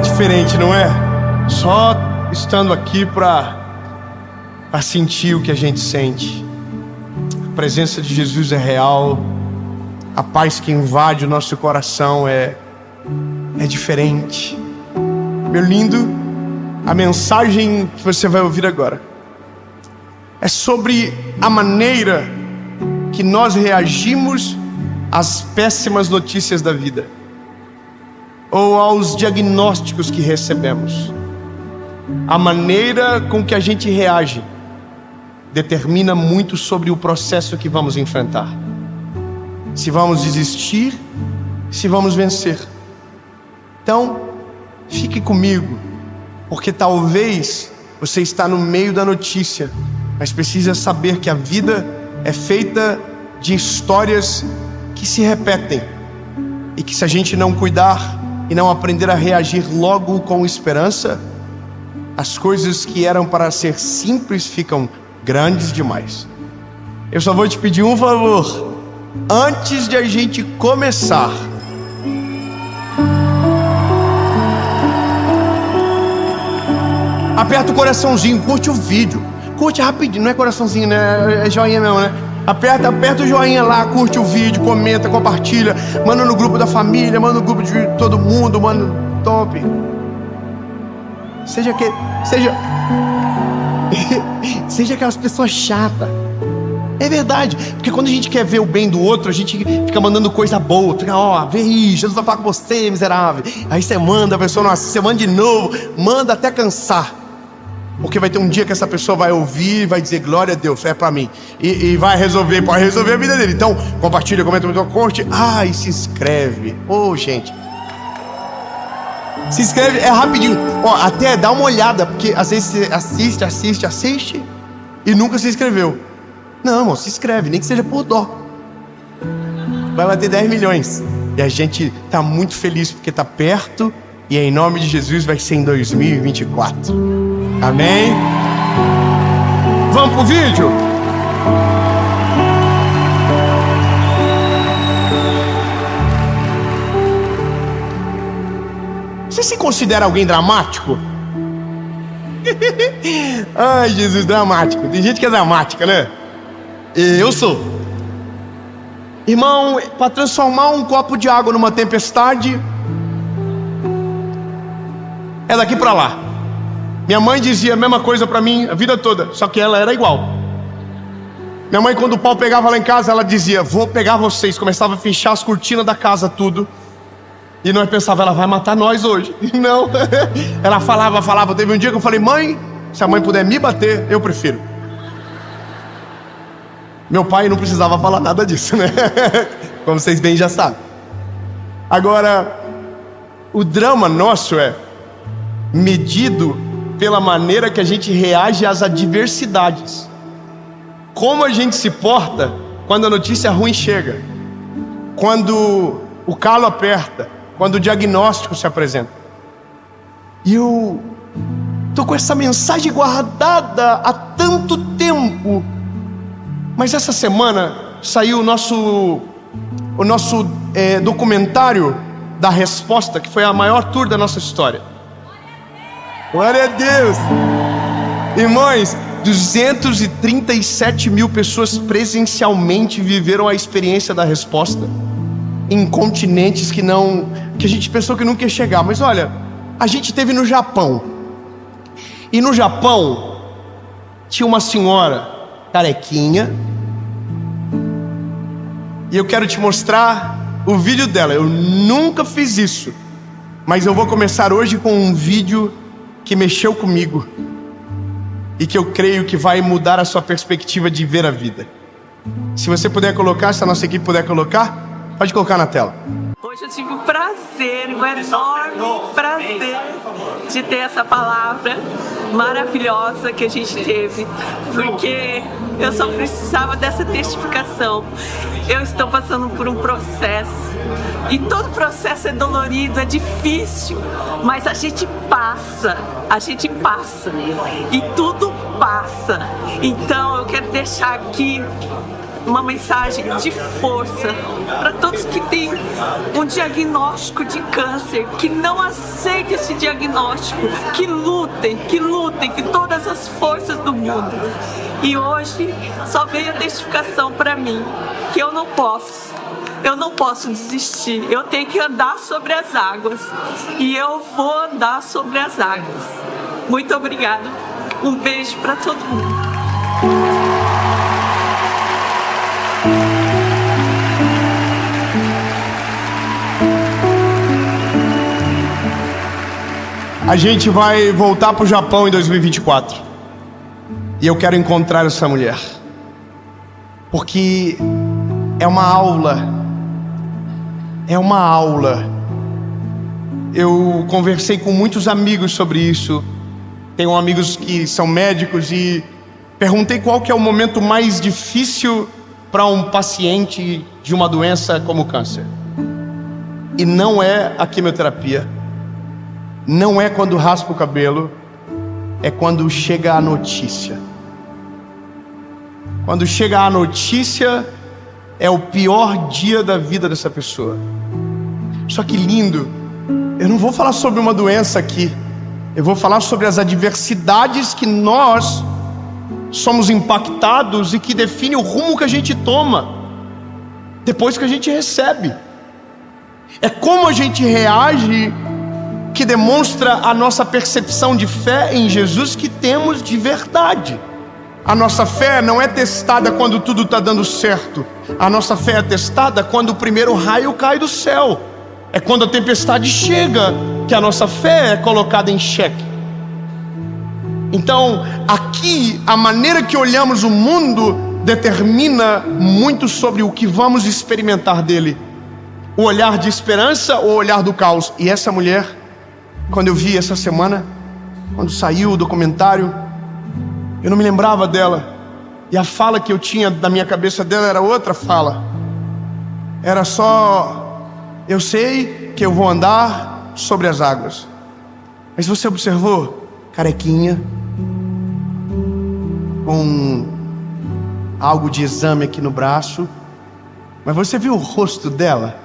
diferente, não é? Só estando aqui para sentir o que a gente sente. A presença de Jesus é real. A paz que invade o nosso coração é diferente. Meu lindo, a mensagem que você vai ouvir agora é sobre a maneira que nós reagimos às péssimas notícias da vida, ou aos diagnósticos que recebemos. A maneira com que a gente reage determina muito sobre o processo que vamos enfrentar. Se vamos desistir, se vamos vencer. Então, fique comigo, porque talvez você está no meio da notícia, mas precisa saber que a vida é feita de histórias que se repetem, e que se a gente não cuidar e não aprender a reagir logo com esperança, as coisas que eram para ser simples ficam grandes demais. Eu só vou te pedir um favor. Antes de a gente começar, aperta o coraçãozinho, curte o vídeo. Curte rapidinho, não é coraçãozinho, né? É joinha mesmo, né? Aperta o joinha lá, curte o vídeo, comenta, compartilha. Manda no grupo da família, manda no grupo de todo mundo, manda top. Seja aquelas pessoas chatas. É verdade, porque quando a gente quer ver o bem do outro, a gente fica mandando coisa boa. Fica, vê aí, Jesus vai falar com você, miserável. Aí você manda, a pessoa não assiste, você manda de novo, manda até cansar. Porque vai ter um dia que essa pessoa vai ouvir e vai dizer, glória a Deus, é pra mim. E vai resolver, pode resolver a vida dele. Então, compartilha, comenta, curte. E se inscreve. Gente. Se inscreve, é rapidinho. Até dá uma olhada, porque às vezes você assiste e nunca se inscreveu. Não, irmão, se inscreve, nem que seja por dó. Vai bater 10 milhões. E a gente tá muito feliz porque tá perto. E em nome de Jesus vai ser em 2024. Amém? Vamos pro vídeo? Você se considera alguém dramático? Ai, Jesus, dramático. Tem gente que é dramática, né? Eu sou. Irmão, para transformar um copo de água numa tempestade, é daqui para lá. Minha mãe dizia a mesma coisa para mim a vida toda, só que ela era igual. Minha mãe, quando o pau pegava lá em casa, ela dizia, vou pegar vocês. Começava a fechar as cortinas da casa, tudo. E nós pensava, ela vai matar nós hoje. Não. Ela falava. Teve um dia que eu falei, mãe, se a mãe puder me bater, eu prefiro. Meu pai não precisava falar nada disso, né? Como vocês bem já sabem. Agora, o drama nosso é medido pela maneira que a gente reage às adversidades. Como a gente se porta quando a notícia ruim chega, quando o calo aperta, quando o diagnóstico se apresenta. E eu tô com essa mensagem guardada há tanto tempo. Mas essa semana saiu o nosso documentário da Resposta, que foi a maior tour da nossa história. Glória a Deus! Irmãos, 237 mil pessoas presencialmente viveram a experiência da Resposta em continentes que a gente pensou que nunca ia chegar. Mas olha, a gente esteve no Japão. E no Japão tinha uma senhora carequinha, e eu quero te mostrar o vídeo dela. Eu nunca fiz isso, mas eu vou começar hoje com um vídeo que mexeu comigo e que eu creio que vai mudar a sua perspectiva de ver a vida. Se você puder colocar, se a nossa equipe puder colocar, pode colocar na tela. Hoje eu tive o prazer, um enorme prazer de ter essa palavra maravilhosa que a gente teve, porque eu só precisava dessa testificação. Eu estou passando por um processo, e todo processo é dolorido, é difícil, mas a gente passa, e tudo passa. Então eu quero deixar aqui uma mensagem de força para todos que têm um diagnóstico de câncer, que não aceitem esse diagnóstico, que lutem com todas as forças do mundo. E hoje só veio a testificação para mim que eu não posso desistir, eu tenho que andar sobre as águas, e eu vou andar sobre as águas. Muito obrigada, um beijo para todo mundo. A gente vai voltar para o Japão em 2024. E eu quero encontrar essa mulher. Porque é uma aula. É uma aula. Eu conversei com muitos amigos sobre isso. Tenho amigos que são médicos e perguntei qual que é o momento mais difícil para um paciente de uma doença como o câncer. E não é a quimioterapia. Não é quando raspa o cabelo, é quando chega a notícia. Quando chega a notícia, é o pior dia da vida dessa pessoa. Só que lindo, eu não vou falar sobre uma doença aqui. Eu vou falar sobre as adversidades que nós somos impactados e que define o rumo que a gente toma depois que a gente recebe. É como a gente reage que demonstra a nossa percepção de fé em Jesus que temos de verdade. A nossa fé não é testada quando tudo está dando certo. A nossa fé é testada quando o primeiro raio cai do céu. É quando a tempestade chega que a nossa fé é colocada em xeque. Então, aqui, a maneira que olhamos o mundo determina muito sobre o que vamos experimentar dele. O olhar de esperança ou o olhar do caos. E essa mulher, quando eu vi essa semana, quando saiu o documentário, eu não me lembrava dela. E a fala que eu tinha na minha cabeça dela era outra fala. Era só: eu sei que eu vou andar sobre as águas. Mas você observou? Carequinha, com algo de exame aqui no braço. Mas você viu o rosto dela?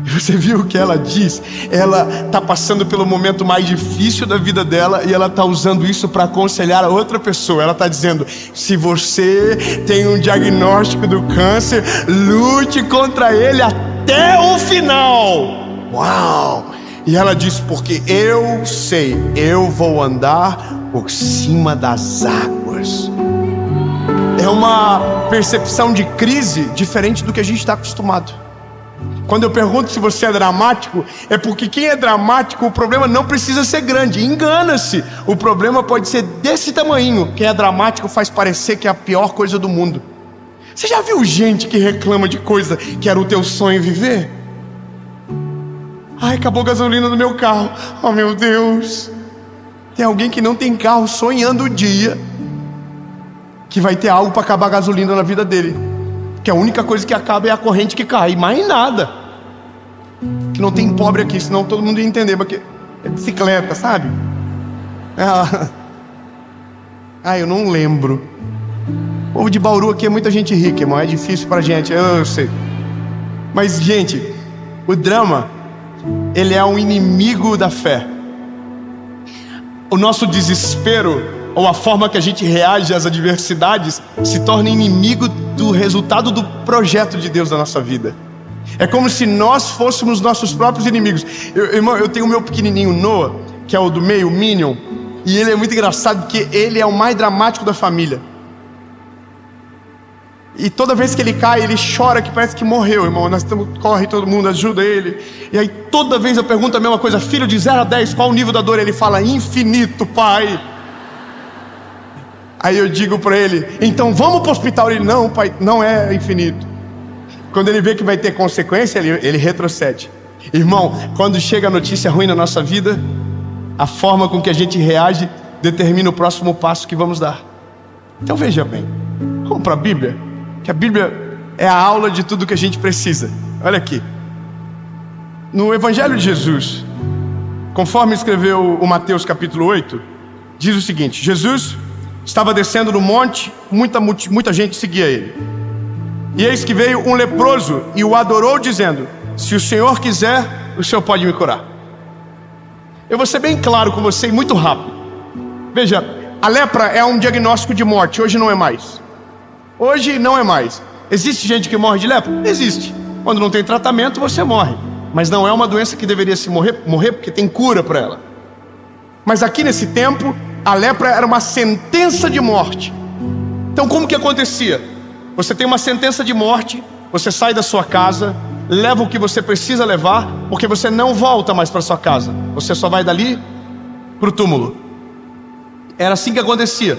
Você viu o que ela diz? Ela está passando pelo momento mais difícil da vida dela e ela está usando isso para aconselhar a outra pessoa. Ela está dizendo: se você tem um diagnóstico do câncer, lute contra ele até o final. Uau! E ela diz: porque eu sei, eu vou andar por cima das águas. É uma percepção de crise diferente do que a gente está acostumado. Quando eu pergunto se você é dramático, é porque quem é dramático, o problema não precisa ser grande. Engana-se, o problema pode ser desse tamanho. Quem é dramático faz parecer que é a pior coisa do mundo. Você já viu gente que reclama de coisa que era o teu sonho viver? Ai, acabou a gasolina no meu carro. Oh meu Deus. Tem alguém que não tem carro sonhando o dia que vai ter algo para acabar a gasolina na vida dele. Que a única coisa que acaba é a corrente que cai, mais nada. Que não tem pobre aqui, senão todo mundo ia entender, porque é bicicleta, sabe? Eu não lembro. O povo de Bauru aqui é muita gente rica, irmão. É difícil pra gente, eu sei. Mas, gente, o drama, ele é um inimigo da fé. O nosso desespero, ou a forma que a gente reage às adversidades, se torna inimigo do resultado do projeto de Deus na nossa vida. É como se nós fôssemos nossos próprios inimigos. Irmão, eu tenho o meu pequenininho Noah, que é o do meio, o Minion, e ele é muito engraçado porque ele é o mais dramático da família. E toda vez que ele cai, ele chora que parece que morreu, irmão. Corre, todo mundo ajuda ele. E aí toda vez eu pergunto a mesma coisa: filho, de 0 a 10, qual o nível da dor? Ele fala: infinito, pai. Aí eu digo para ele: então vamos para o hospital. Ele: não, pai, não é infinito. Quando ele vê que vai ter consequência, ele retrocede. Irmão, quando chega a notícia ruim na nossa vida, a forma com que a gente reage determina o próximo passo que vamos dar. Então veja bem, vamos para a Bíblia, que a Bíblia é a aula de tudo que a gente precisa. Olha aqui, no Evangelho de Jesus, conforme escreveu o Mateus capítulo 8, diz o seguinte: Jesus estava descendo no monte, muita gente seguia ele. E eis que veio um leproso e o adorou, dizendo: se o Senhor quiser, o Senhor pode me curar. Eu vou ser bem claro com você e muito rápido. Veja, a lepra é um diagnóstico de morte. Hoje não é mais. Hoje não é mais. Existe gente que morre de lepra? Existe. Quando não tem tratamento, você morre. Mas não é uma doença que deveria se morrer porque tem cura para ela. Mas aqui nesse tempo, a lepra era uma sentença de morte. Então como que acontecia? Você tem uma sentença de morte, você sai da sua casa, leva o que você precisa levar, porque você não volta mais para sua casa. Você só vai dali para o túmulo. Era assim que acontecia.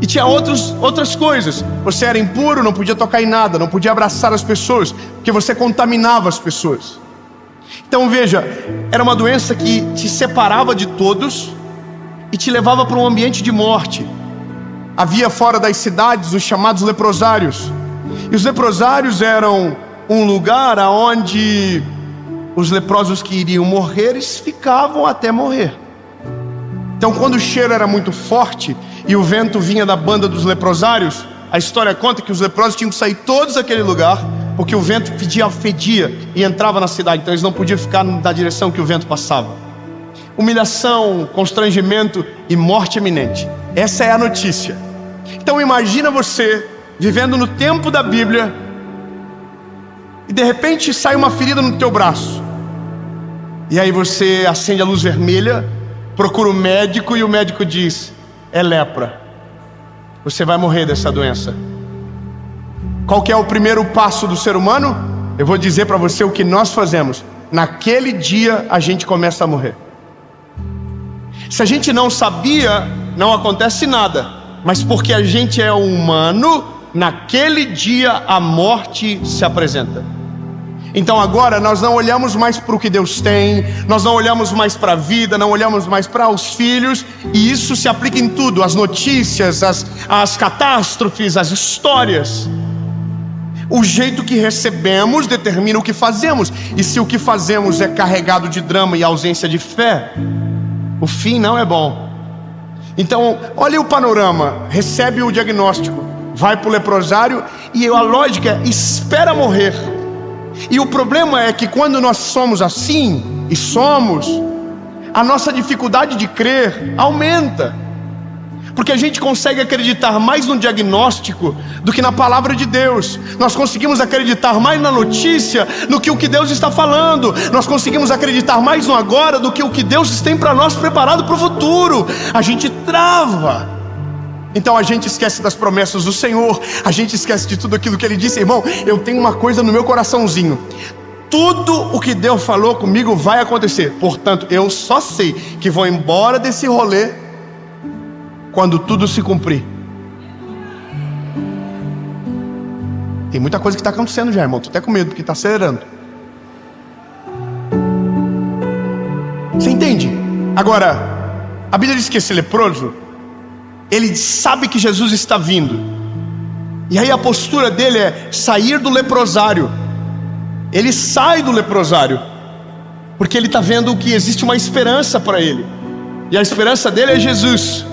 E tinha outras coisas. Você era impuro, não podia tocar em nada, não podia abraçar as pessoas, porque você contaminava as pessoas. Então veja, era uma doença que te separava de todos e te levava para um ambiente de morte. Havia fora das cidades os chamados leprosários. E os leprosários eram um lugar onde os leprosos que iriam morrer, eles ficavam até morrer. Então quando o cheiro era muito forte e o vento vinha da banda dos leprosários, a história conta que os leprosos tinham que sair todos daquele lugar, porque o vento fedia e entrava na cidade. Então eles não podiam ficar na direção que o vento passava. Humilhação, constrangimento e morte iminente. Essa é a notícia. Então imagina você vivendo no tempo da Bíblia e de repente sai uma ferida no teu braço. E aí você acende a luz vermelha, procura o médico e o médico diz: é lepra. Você vai morrer dessa doença. Qual que é o primeiro passo do ser humano? Eu vou dizer para você o que nós fazemos. Naquele dia a gente começa a morrer. Se a gente não sabia, não acontece nada. Mas porque a gente é humano, naquele dia a morte se apresenta. Então agora nós não olhamos mais para o que Deus tem, nós não olhamos mais para a vida, não olhamos mais para os filhos. E isso se aplica em tudo, as notícias, as catástrofes, as histórias. O jeito que recebemos determina o que fazemos. E se o que fazemos é carregado de drama e ausência de fé, o fim não é bom. Então, olha o panorama. Recebe o diagnóstico, vai para o leprosário e a lógica é: espera morrer. E o problema é que quando nós somos assim, e somos, a nossa dificuldade de crer aumenta. Porque a gente consegue acreditar mais no diagnóstico do que na palavra de Deus. Nós conseguimos acreditar mais na notícia do que o que Deus está falando. Nós conseguimos acreditar mais no agora do que o que Deus tem para nós preparado para o futuro. A gente trava. Então a gente esquece das promessas do Senhor. A gente esquece de tudo aquilo que Ele disse. Irmão, eu tenho uma coisa no meu coraçãozinho: tudo o que Deus falou comigo vai acontecer. Portanto, eu só sei que vou embora desse rolê quando tudo se cumprir. Tem muita coisa que está acontecendo já, irmão. Estou até com medo porque está acelerando. Você entende? Agora, a Bíblia diz que esse leproso, ele sabe que Jesus está vindo. E aí a postura dele é sair do leprosário. Ele sai do leprosário porque ele está vendo que existe uma esperança para ele. E a esperança dele é Jesus.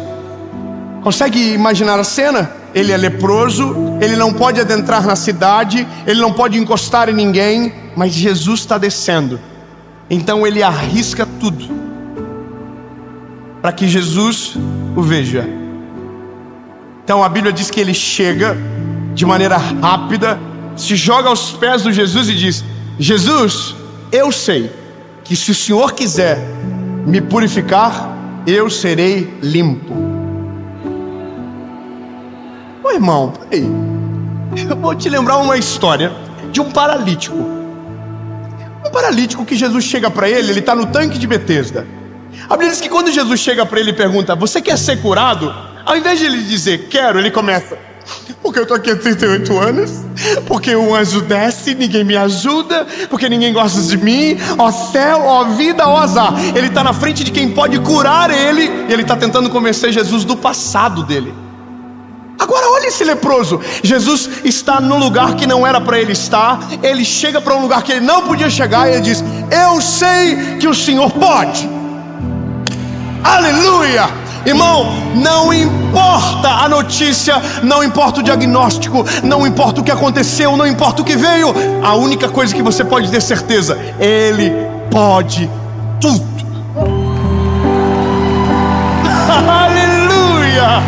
Consegue imaginar a cena? Ele é leproso, ele não pode adentrar na cidade, ele não pode encostar em ninguém, mas Jesus está descendo. Então ele arrisca tudo para que Jesus o veja. Então a Bíblia diz que ele chega de maneira rápida, se joga aos pés de Jesus e diz: Jesus, eu sei que se o Senhor quiser me purificar, eu serei limpo. Ô irmão, peraí, eu vou te lembrar uma história de um paralítico. Um paralítico que Jesus chega para ele, ele está no tanque de Betesda. A Bíblia diz que quando Jesus chega para ele e pergunta: você quer ser curado? Ao invés de ele dizer quero, ele começa: porque eu estou aqui há 38 anos, porque o anjo desce, ninguém me ajuda, porque ninguém gosta de mim, ó céu, ó vida, ó azar. Ele está na frente de quem pode curar ele, e ele está tentando convencer Jesus do passado dele. Agora olha esse leproso. Jesus está no lugar que não era para ele estar. Ele chega para um lugar que ele não podia chegar e ele diz: eu sei que o Senhor pode. Aleluia! Irmão, não importa a notícia, não importa o diagnóstico, não importa o que aconteceu, não importa o que veio, a única coisa que você pode ter certeza: Ele pode tudo. Aleluia!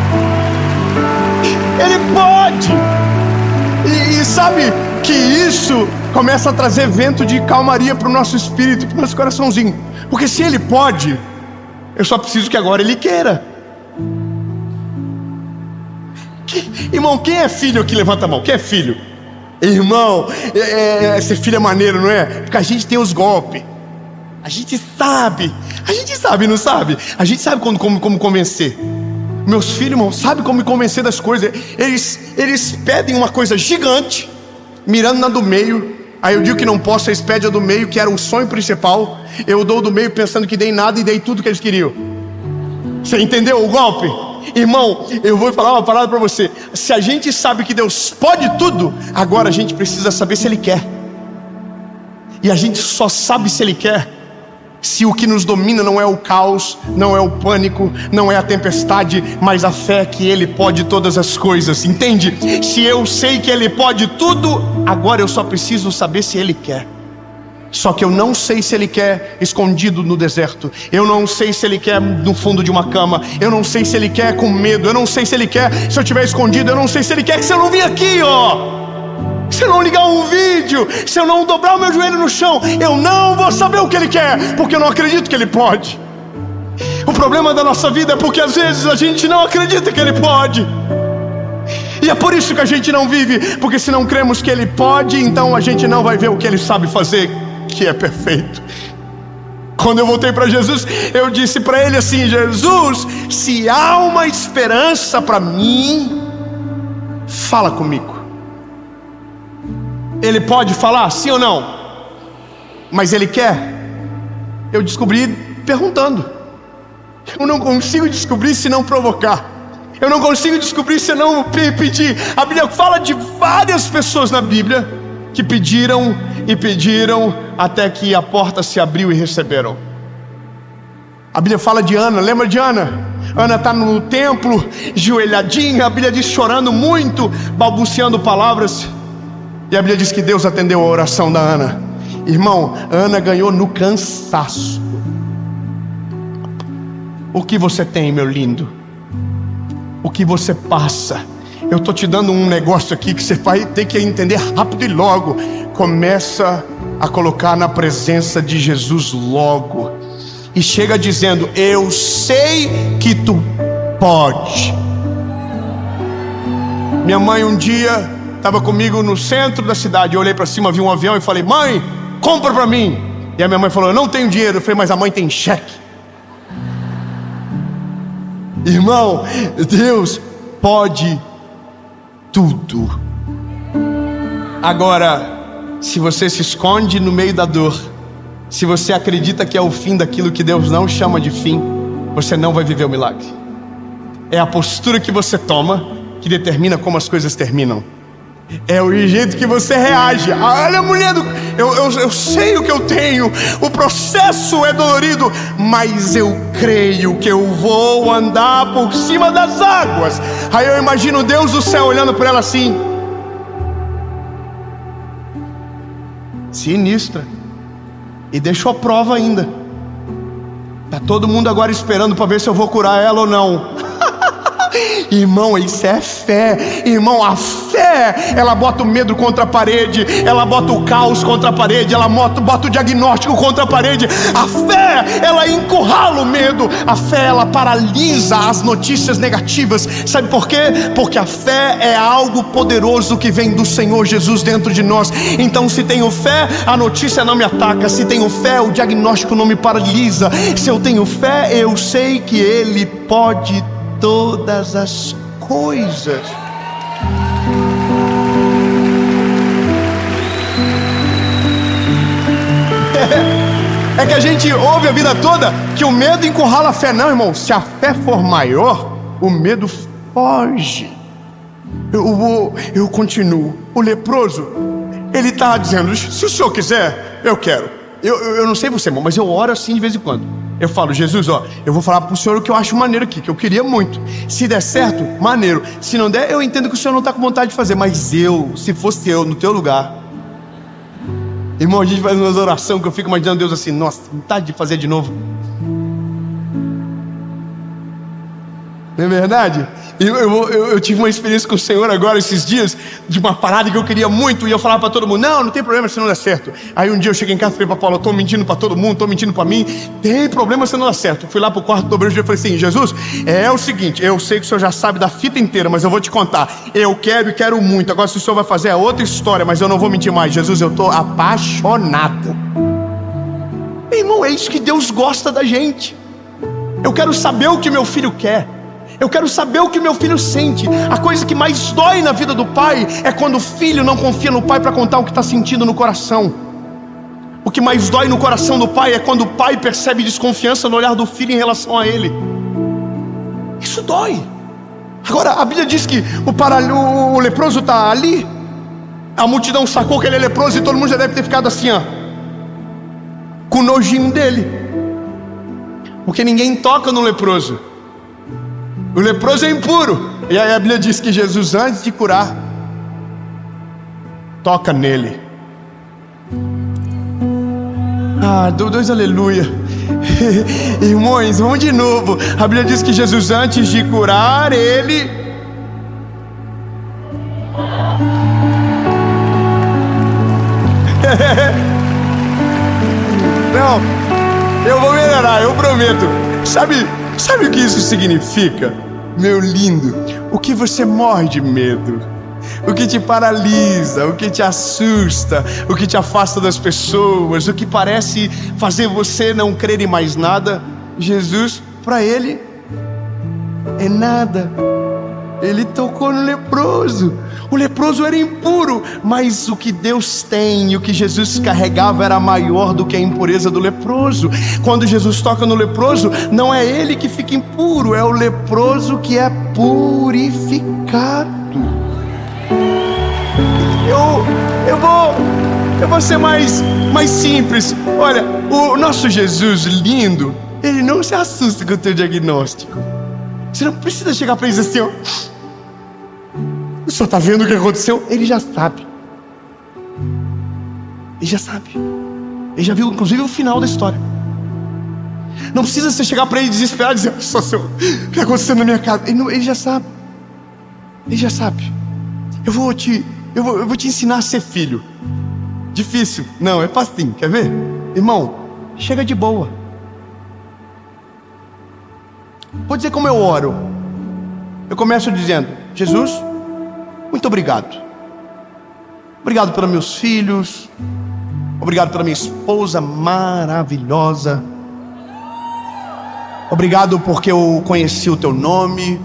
Ele pode. E sabe que isso começa a trazer vento de calmaria para o nosso espírito, para o nosso coraçãozinho. Porque se Ele pode, eu só preciso que agora Ele queira. Irmão, quem é filho aqui? Levanta a mão. Quem é filho? Irmão, ser filho é maneiro, não é? Porque a gente tem os golpes. A gente sabe, não sabe? A gente sabe como convencer. Meus filhos, irmão, sabem como me convencer das coisas. Eles pedem uma coisa gigante, mirando na do meio. Aí eu digo que não posso, eles pedem a do meio, que era o sonho principal. Eu dou do meio pensando que dei nada e dei tudo que eles queriam. Você entendeu o golpe? Irmão, eu vou falar uma parada pra você. Se a gente sabe que Deus pode tudo, agora a gente precisa saber se Ele quer. E a gente só sabe se Ele quer se o que nos domina não é o caos, não é o pânico, não é a tempestade, mas a fé que Ele pode todas as coisas, entende? Se eu sei que Ele pode tudo, agora eu só preciso saber se Ele quer. Só que eu não sei se Ele quer escondido no deserto, eu não sei se Ele quer no fundo de uma cama, eu não sei se Ele quer com medo, eu não sei se Ele quer se eu estiver escondido, eu não sei se Ele quer que se eu não vir aqui, se eu não ligar um vídeo, se eu não dobrar o meu joelho no chão, eu não vou saber o que Ele quer, porque eu não acredito que Ele pode. O problema da nossa vida é porque às vezes a gente não acredita que Ele pode. E é por isso que a gente não vive, porque se não cremos que Ele pode, então a gente não vai ver o que Ele sabe fazer, que é perfeito. Quando eu voltei para Jesus, eu disse para Ele assim: Jesus, se há uma esperança para mim, fala comigo. Ele pode falar, sim ou não? Mas Ele quer? Eu descobri perguntando. Eu não consigo descobrir se não provocar. Eu não consigo descobrir se não pedir. A Bíblia fala de várias pessoas na Bíblia que pediram e pediram até que a porta se abriu e receberam. A Bíblia fala de Ana, lembra de Ana? Ana está no templo, joelhadinha, a Bíblia diz chorando muito, balbuciando palavras. E a Bíblia diz que Deus atendeu a oração da Ana. Irmão, Ana ganhou no cansaço. O que você tem, meu lindo? O que você passa? Eu estou te dando um negócio aqui que você vai ter que entender rápido e logo. Começa a colocar na presença de Jesus logo. E chega dizendo: eu sei que tu pode. Minha mãe um dia estava comigo no centro da cidade. Eu olhei para cima, vi um avião e falei: mãe, compra para mim. E a minha mãe falou: eu não tenho dinheiro. Eu falei: mas a mãe tem cheque. Irmão, Deus pode tudo. Agora, se você se esconde no meio da dor, se você acredita que é o fim daquilo que Deus não chama de fim, você não vai viver o milagre. É a postura que você toma que determina como as coisas terminam. É o jeito que você reage. Olha, mulher, eu sei o que eu tenho. O processo é dolorido, mas eu creio que eu vou andar por cima das águas. Aí eu imagino Deus do céu olhando para ela assim: sinistra. E deixou a prova ainda. Tá todo mundo agora esperando para ver se eu vou curar ela ou não. Irmão, isso é fé. Irmão, a fé, ela bota o medo contra a parede, ela bota o caos contra a parede, ela bota o diagnóstico contra a parede. A fé, ela encurrala o medo. A fé, ela paralisa as notícias negativas. Sabe por quê? Porque a fé é algo poderoso que vem do Senhor Jesus dentro de nós. Então, se tenho fé, a notícia não me ataca. Se tenho fé, o diagnóstico não me paralisa. Se eu tenho fé, eu sei que Ele pode todas as coisas. É que a gente ouve a vida toda que o medo encurrala a fé. Não, irmão, se a fé for maior, o medo foge. Eu continuo. O leproso, ele está dizendo: se o senhor quiser, eu quero. Eu não sei você, irmão, mas eu oro assim de vez em quando. Eu falo: Jesus, ó, eu vou falar pro senhor o que eu acho maneiro aqui, que eu queria muito. Se der certo, maneiro. Se não der, eu entendo que o senhor não está com vontade de fazer. Mas se fosse eu no teu lugar, irmão, a gente faz umas orações que eu fico imaginando Deus assim: nossa, vontade de fazer de novo. Não é verdade? Eu tive uma experiência com o Senhor agora esses dias, de uma parada que eu queria muito, e eu falava para todo mundo: não tem problema se não der certo. Aí um dia eu cheguei em casa e falei para Paulo: eu estou mentindo para todo mundo, estou mentindo para mim, tem problema se não der certo. Eu fui lá pro quarto do obreiro e falei assim: Jesus, é o seguinte, eu sei que o senhor já sabe da fita inteira, mas eu vou te contar, eu quero e quero muito. Agora se o senhor vai fazer é outra história, mas eu não vou mentir mais. Jesus, eu estou apaixonado. Irmão, é isso que Deus gosta da gente. Eu quero saber o que meu filho quer. Eu quero saber o que meu filho sente. A coisa que mais dói na vida do pai é quando o filho não confia no pai para contar o que está sentindo no coração. O que mais dói no coração do pai é quando o pai percebe desconfiança no olhar do filho em relação a ele. Isso dói. Agora, a Bíblia diz que o leproso está ali. A multidão sacou que ele é leproso e todo mundo já deve ter ficado assim, ó, com nojinho dele, porque ninguém toca no leproso. O leproso é impuro. E aí a Bíblia diz que Jesus, antes de curar, toca nele. Dois aleluia. Irmãos, vamos de novo. A Bíblia diz que Jesus, antes de curar, ele não, eu vou melhorar, eu prometo. Sabe o que isso significa? Meu lindo, o que você morre de medo, o que te paralisa, o que te assusta, o que te afasta das pessoas, o que parece fazer você não crer em mais nada, Jesus, para ele, é nada. Ele tocou no leproso. O leproso era impuro, mas o que Deus tem e o que Jesus carregava era maior do que a impureza do leproso. Quando Jesus toca no leproso, não é ele que fica impuro, é o leproso que é purificado. Eu vou ser mais simples. Olha, o nosso Jesus lindo, ele não se assusta com o teu diagnóstico. Você não precisa chegar para ele e dizer assim, ó, o senhor está vendo o que aconteceu? Ele já sabe. Ele já sabe. Ele já viu, inclusive, o final da história. Não precisa você chegar para ele desesperado e dizer: só senhor, o que está acontecendo na minha casa? Ele já sabe. Ele já sabe. Eu vou te ensinar a ser filho. Difícil? Não, é facinho. Quer ver? Irmão, chega de boa. Vou dizer como eu oro. Eu começo dizendo: Jesus, muito obrigado. Obrigado pelos meus filhos. Obrigado pela minha esposa maravilhosa. Obrigado porque eu conheci o teu nome.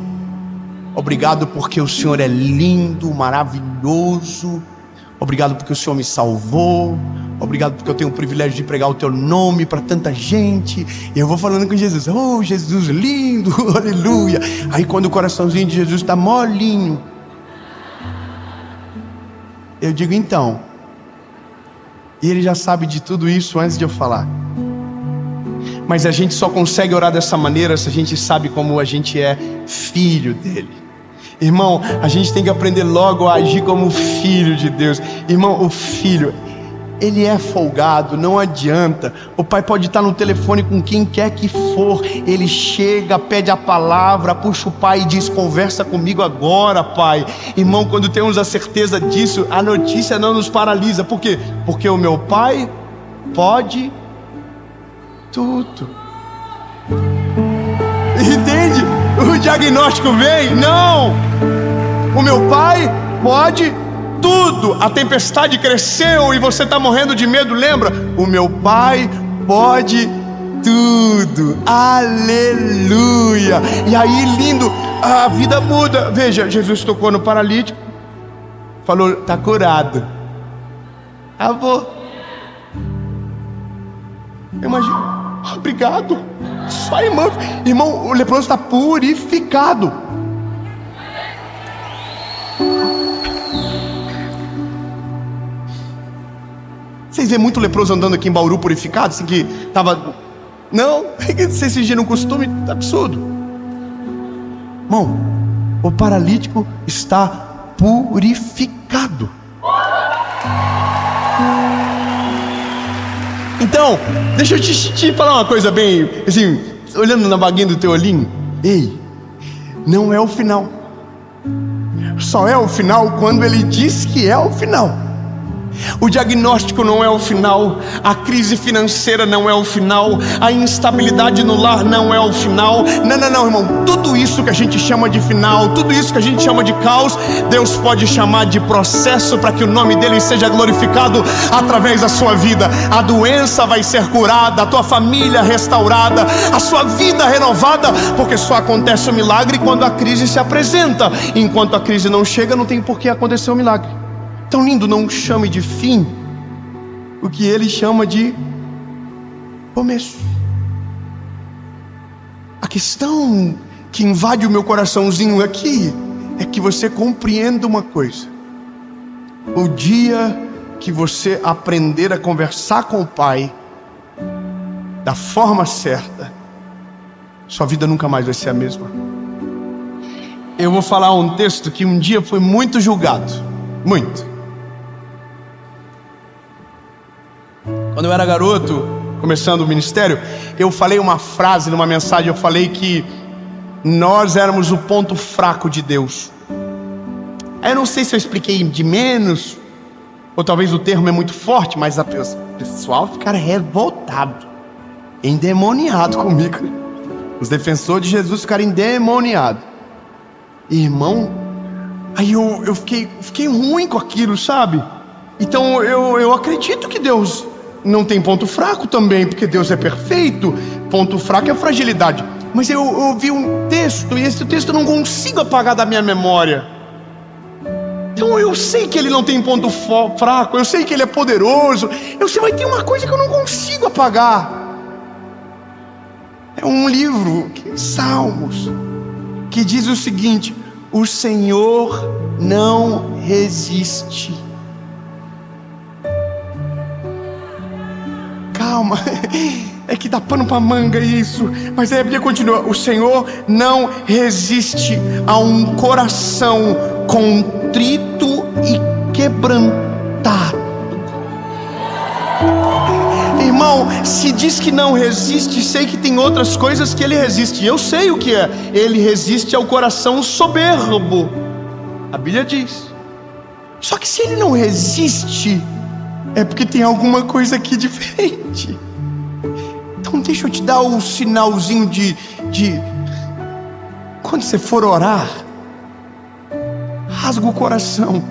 Obrigado porque o Senhor é lindo, maravilhoso. Obrigado porque o Senhor me salvou. Obrigado porque eu tenho o privilégio de pregar o teu nome para tanta gente. E eu vou falando com Jesus: oh, Jesus lindo, aleluia. Aí quando o coraçãozinho de Jesus está molinho, eu digo: então. E ele já sabe de tudo isso antes de eu falar. Mas a gente só consegue orar dessa maneira se a gente sabe como a gente é filho dele. Irmão, a gente tem que aprender logo a agir como filho de Deus. Irmão, o filho, ele é folgado, não adianta. O pai pode estar no telefone com quem quer que for. Ele chega, pede a palavra, puxa o pai e diz: conversa comigo agora, pai. Irmão, quando temos a certeza disso, a notícia não nos paralisa. Por quê? Porque o meu pai pode tudo. Entende? O diagnóstico vem? Não! O meu pai pode tudo. A tempestade cresceu e você está morrendo de medo, lembra? O meu pai pode tudo. Aleluia! E aí, lindo, a vida muda. Veja, Jesus tocou no paralítico, falou: está curado. Acabou. Imagina. Obrigado. Só irmão, o leproso está purificado. Vocês vêem muito leproso andando aqui em Bauru purificado, assim, que estava Não, vocês fingiram um costume absurdo. Irmão, o paralítico está purificado. Então, deixa eu te falar uma coisa bem, assim, olhando na baguinha do teu olhinho. Ei, não é o final. Só é o final quando ele diz que é o final. O diagnóstico não é o final, a crise financeira não é o final, a instabilidade no lar não é o final. Não, irmão, tudo isso que a gente chama de final, tudo isso que a gente chama de caos, Deus pode chamar de processo para que o nome dele seja glorificado através da sua vida. A doença vai ser curada, a tua família restaurada, a sua vida renovada, porque só acontece o milagre quando a crise se apresenta. Enquanto a crise não chega, não tem por que acontecer o milagre. Tão lindo, não chame de fim o que ele chama de começo. A questão que invade o meu coraçãozinho aqui é que você compreenda uma coisa: o dia que você aprender a conversar com o Pai da forma certa, sua vida nunca mais vai ser a mesma. Eu vou falar um texto que um dia foi muito julgado, muito. Quando eu era garoto, começando o ministério, eu falei uma frase numa mensagem. Eu falei que nós éramos o ponto fraco de Deus. Eu não sei se eu expliquei de menos, ou talvez o termo é muito forte, mas o pessoal ficaram revoltado, endemoniado comigo. Os defensores de Jesus ficaram endemoniados. Irmão, aí eu fiquei ruim com aquilo, sabe? Então eu acredito que Deus não tem ponto fraco também, porque Deus é perfeito. Ponto fraco é a fragilidade. Mas eu ouvi um texto, e esse texto eu não consigo apagar da minha memória. Então eu sei que ele não tem ponto fraco, eu sei que ele é poderoso, eu sei, mas tem uma coisa que eu não consigo apagar. É um livro, Salmos, que diz o seguinte: o Senhor não resiste. Calma, é que dá pano pra manga isso. Mas aí a Bíblia continua: o Senhor não resiste a um coração contrito e quebrantado. Irmão, se diz que não resiste, sei que tem outras coisas que ele resiste. Eu sei o que é. Ele resiste ao coração soberbo, a Bíblia diz. Só que se ele não resiste, é porque tem alguma coisa aqui diferente. Então deixa eu te dar um sinalzinho de quando você for orar, rasga o coração,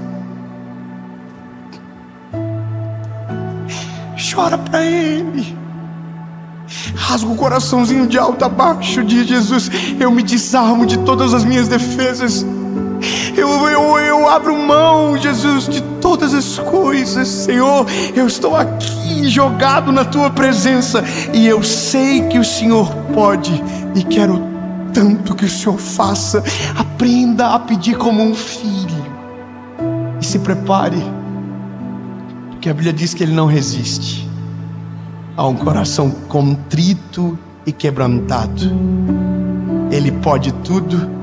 chora para ele, rasga o coraçãozinho de alto a baixo. Diz: Jesus, eu me desarmo de todas as minhas defesas, eu abro mão, Jesus, de todas as coisas. Senhor, eu estou aqui jogado na tua presença, e eu sei que o Senhor pode, e quero tanto que o Senhor faça. Aprenda a pedir como um filho, e se prepare, porque a Bíblia diz que ele não resiste a um coração contrito e quebrantado. Ele pode tudo.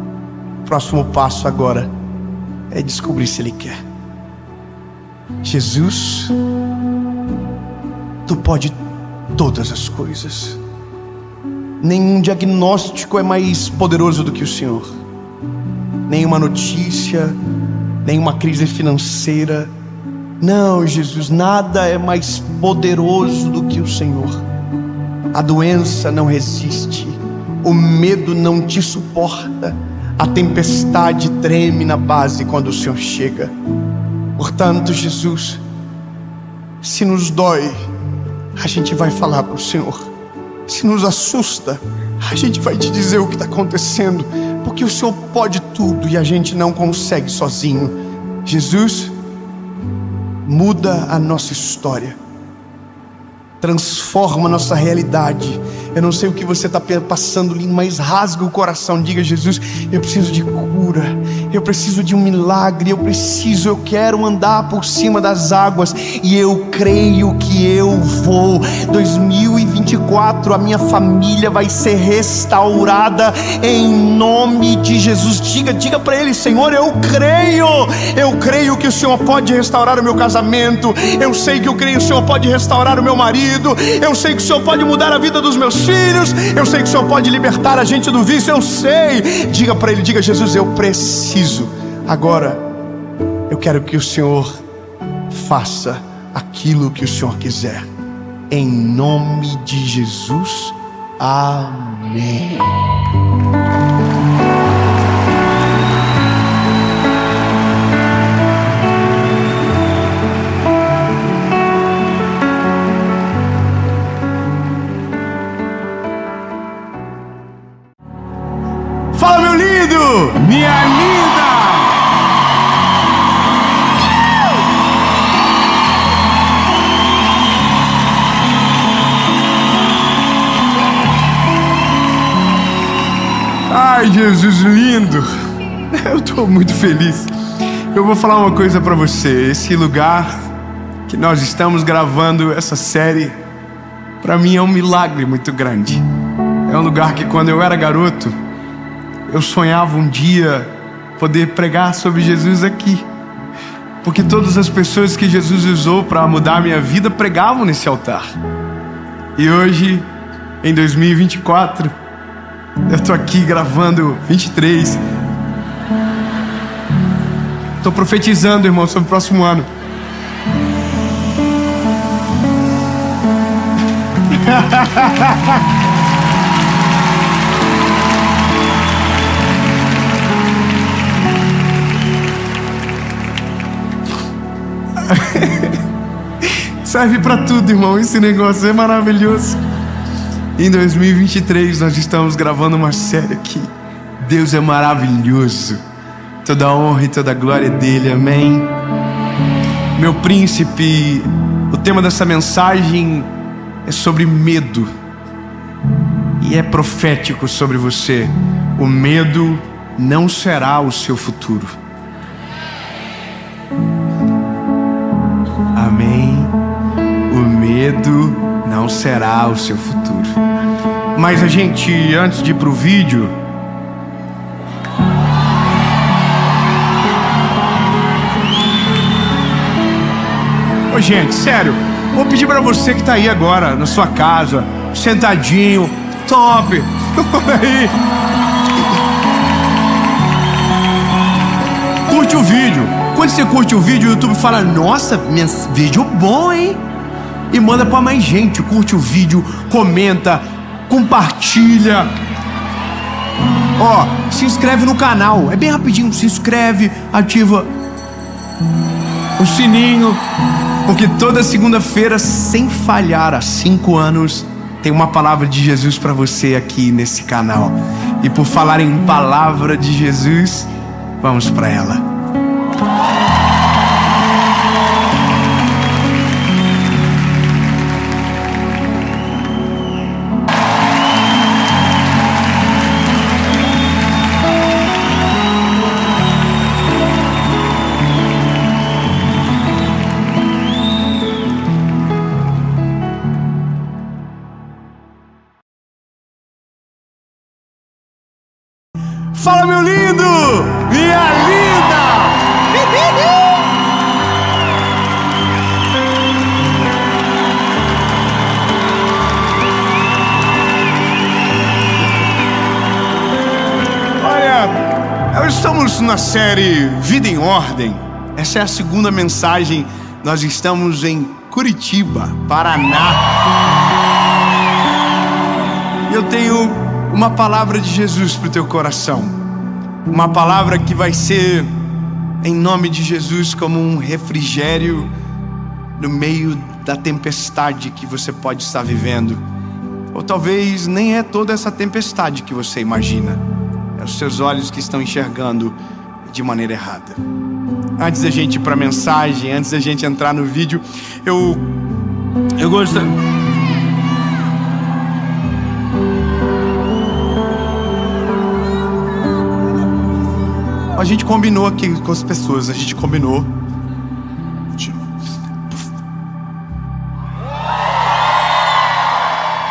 O próximo passo agora é descobrir se ele quer. Jesus, tu pode todas as coisas. Nenhum diagnóstico é mais poderoso do que o Senhor. Nenhuma notícia, nenhuma crise financeira. Não, Jesus, nada é mais poderoso do que o Senhor. A doença não resiste, o medo não te suporta, a tempestade treme na base quando o Senhor chega. Portanto, Jesus, se nos dói, a gente vai falar para o Senhor. Se nos assusta, a gente vai te dizer o que está acontecendo, porque o Senhor pode tudo e a gente não consegue sozinho. Jesus, muda a nossa história, transforma a nossa realidade. Eu não sei o que você está passando, lindo, mas rasga o coração. Diga: Jesus, eu preciso de cura, eu preciso de um milagre, eu quero andar por cima das águas, e eu creio que eu vou. 2024, a minha família vai ser restaurada em nome de Jesus. Diga para Ele: Senhor, eu creio que o Senhor pode restaurar o meu casamento, eu sei que eu creio que o Senhor pode restaurar o meu marido, eu sei que o Senhor pode mudar a vida dos meus filhos, eu sei que o Senhor pode libertar a gente do vício, eu sei. Diga para Ele, diga: Jesus, eu preciso. Agora, eu quero que o Senhor faça aquilo que o Senhor quiser, em nome de Jesus, amém. Fala, meu lindo, minha linda. Ai, Jesus lindo, eu estou muito feliz. Eu vou falar uma coisa para você. Esse lugar que nós estamos gravando essa série, para mim é um milagre muito grande. É um lugar que, quando eu era garoto, eu sonhava um dia poder pregar sobre Jesus aqui, porque todas as pessoas que Jesus usou para mudar a minha vida pregavam nesse altar. E hoje, em 2024, eu estou aqui gravando 23. Estou profetizando, irmão, sobre o próximo ano. Serve para tudo, irmão. Esse negócio é maravilhoso. Em 2023 nós estamos gravando uma série aqui. Deus é maravilhoso. Toda a honra e toda a glória dele, amém. Meu príncipe, o tema dessa mensagem é sobre medo, e é profético sobre você. O medo não será o seu futuro. Amém. O medo não será o seu futuro. Mas a gente, antes de ir pro vídeo, ô gente, sério, vou pedir pra você que tá aí agora, na sua casa, sentadinho, top, aí, curte o vídeo. Quando você curte o vídeo, o YouTube fala: nossa, vídeo bom, hein? E manda pra mais gente. Curte o vídeo, comenta, compartilha. Ó, se inscreve no canal, é bem rapidinho. Se inscreve, ativa o sininho, porque toda segunda-feira, sem falhar, há 5 anos, tem uma palavra de Jesus pra você aqui nesse canal. E por falar em palavra de Jesus, vamos pra ela. Fala, meu lindo, minha linda. Olha, estamos na série Vida em Ordem. Essa é a segunda mensagem. Nós estamos em Curitiba, Paraná. Eu tenho uma palavra de Jesus para o teu coração. Uma palavra que vai ser, em nome de Jesus, como um refrigério no meio da tempestade que você pode estar vivendo. Ou talvez nem é toda essa tempestade que você imagina. É os seus olhos que estão enxergando de maneira errada. Antes da gente ir para a mensagem, antes da gente entrar no vídeo, eu gosto... gente combinou aqui com as pessoas, a gente combinou.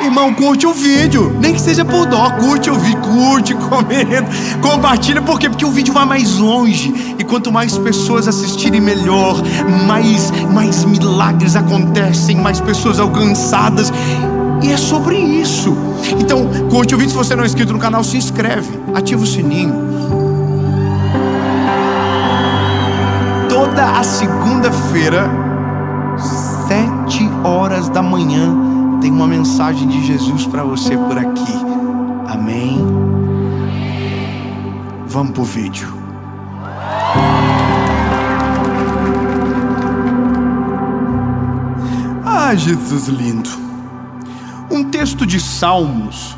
Irmão, curte o vídeo, nem que seja por dó, curte o vídeo, curte, comenta, compartilha, por quê? Porque o vídeo vai mais longe, e quanto mais pessoas assistirem, melhor, mais milagres acontecem, mais pessoas alcançadas, e é sobre isso. Então, curte o vídeo, se você não é inscrito no canal, se inscreve, ativa o sininho. Toda a segunda-feira, 7 horas da manhã, tem uma mensagem de Jesus para você por aqui. Amém? Vamos pro vídeo. Ah, Jesus lindo. Um texto de Salmos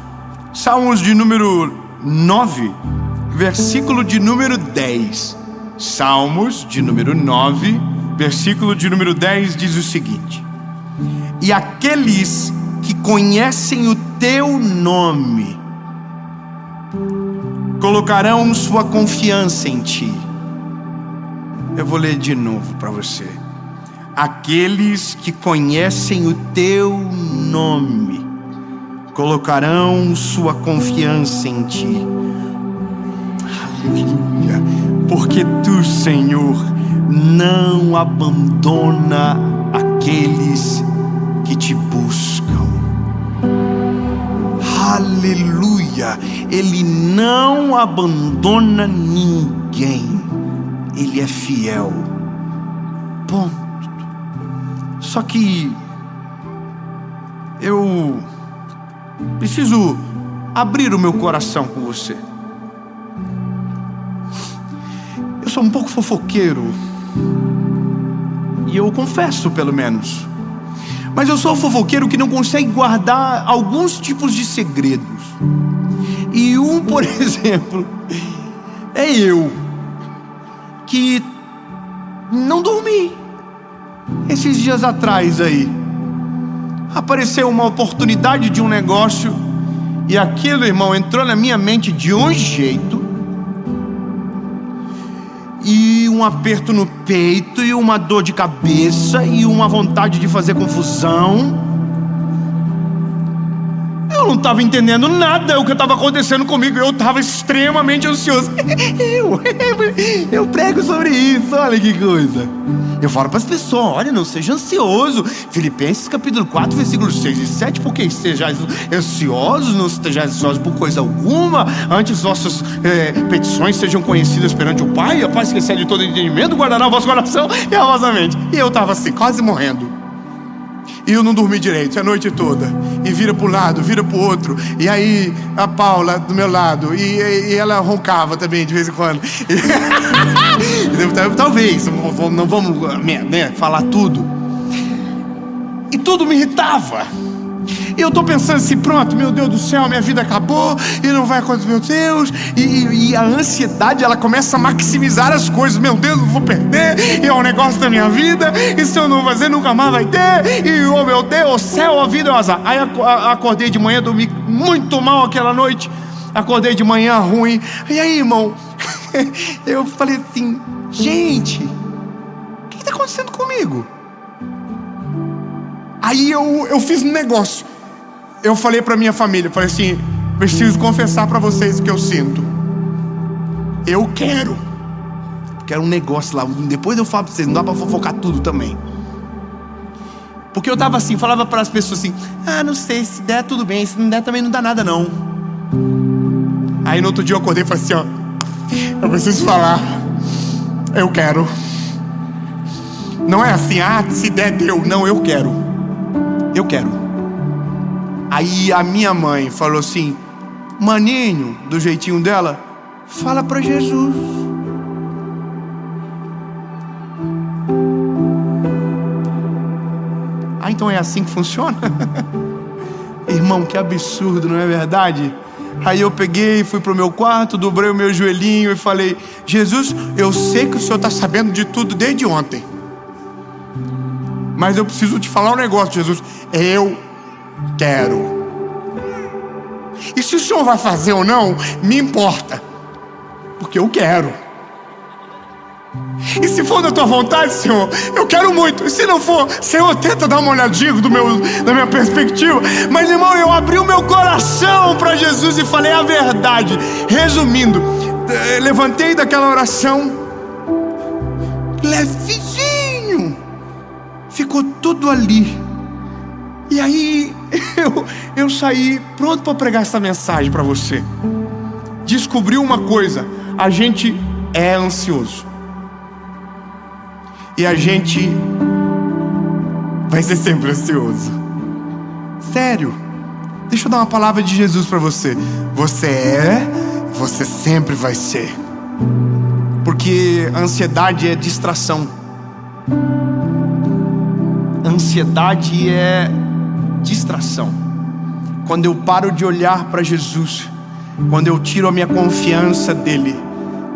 de número 9, versículo de número 10. Salmos de número 9, versículo de número 10 diz o seguinte: e aqueles que conhecem o teu nome colocarão sua confiança em ti. Eu vou ler de novo para você. Aqueles que conhecem o teu nome colocarão sua confiança em ti. Aleluia. Porque tu, Senhor, não abandona aqueles que te buscam. Aleluia. Ele não abandona ninguém. Ele é fiel. Ponto. Só que eu preciso abrir o meu coração com você. Eu sou um pouco fofoqueiro, e eu confesso, pelo menos. Mas eu sou um fofoqueiro que não consegue guardar alguns tipos de segredos. E por exemplo, é eu que não dormi. Esses dias atrás aí, apareceu uma oportunidade de um negócio, e aquilo, irmão, entrou na minha mente de um jeito, e um aperto no peito, e uma dor de cabeça, e uma vontade de fazer confusão. Eu não estava entendendo nada o que estava acontecendo comigo. Eu estava extremamente ansioso. Eu prego sobre isso, olha que coisa. Eu falo para as pessoas: olha, não seja ansioso. Filipenses capítulo 4, versículos 6 e 7. Porque estejais ansiosos, não estejais ansiosos por coisa alguma. Antes vossas petições sejam conhecidas perante o Pai. A paz que excede todo entendimento guardará o vosso coração e a vossa mente. E eu estava assim, quase morrendo. E eu não dormi direito a noite toda. E vira para um lado, vira para o outro. E aí a Paula do meu lado. E ela roncava também de vez em quando. Talvez, não vamos falar tudo. E tudo me irritava. E eu tô pensando assim, pronto, meu Deus do céu, minha vida acabou, e não vai acontecer, meu Deus. E a ansiedade, ela começa a maximizar as coisas. Meu Deus, eu vou perder, e é um negócio da minha vida, e se eu não fazer, nunca mais vai ter. E oh meu Deus, o céu, a vida é um azar. Aí acordei de manhã, dormi muito mal aquela noite. Acordei de manhã ruim. E aí, irmão, eu falei assim, gente, o que está acontecendo comigo? Aí eu fiz um negócio. Eu falei pra minha família, falei assim, preciso confessar pra vocês o que eu sinto. Eu quero um negócio lá. Depois eu falo pra vocês, não dá pra fofocar tudo também. Porque eu tava assim, falava para as pessoas assim, não sei, se der tudo bem, se não der também não dá nada não. Aí no outro dia eu acordei e falei assim, eu preciso falar, eu quero. Não é assim, se der deu, não, eu quero. Aí a minha mãe falou assim, maninho, do jeitinho dela, fala pra Jesus. Então é assim que funciona? Irmão, que absurdo, não é verdade? Aí eu peguei, fui pro meu quarto, dobrei o meu joelhinho e falei, Jesus, eu sei que o Senhor está sabendo de tudo desde ontem, mas eu preciso te falar um negócio, Jesus. Eu quero. E se o Senhor vai fazer ou não, me importa, porque eu quero. E se for da tua vontade, Senhor, eu quero muito. E se não for, Senhor, tenta dar uma olhadinha da minha perspectiva. Mas, irmão, eu abri o meu coração para Jesus e falei a verdade. Resumindo, levantei daquela oração, levezinho, ficou tudo ali. E aí eu saí pronto para pregar essa mensagem para você. Descobri uma coisa: a gente é ansioso e a gente vai ser sempre ansioso. Sério. Deixa eu dar uma palavra de Jesus para você. Você sempre vai ser. Porque a ansiedade é distração. Ansiedade é distração. Quando eu paro de olhar para Jesus, quando eu tiro a minha confiança dele,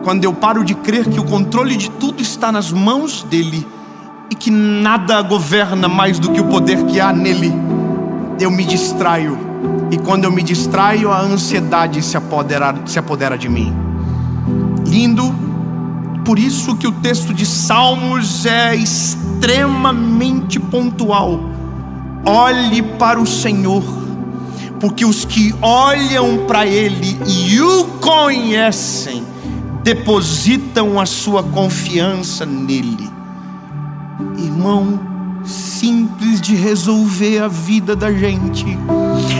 quando eu paro de crer que o controle de tudo está nas mãos dele e que nada governa mais do que o poder que há nele, eu me distraio. E quando eu me distraio, a ansiedade se apodera de mim. Lindo. Por isso que o texto de Salmos é extremamente pontual. Olhe para o Senhor, porque os que olham para Ele e o conhecem, depositam a sua confiança nele. Irmão, simples de resolver a vida da gente.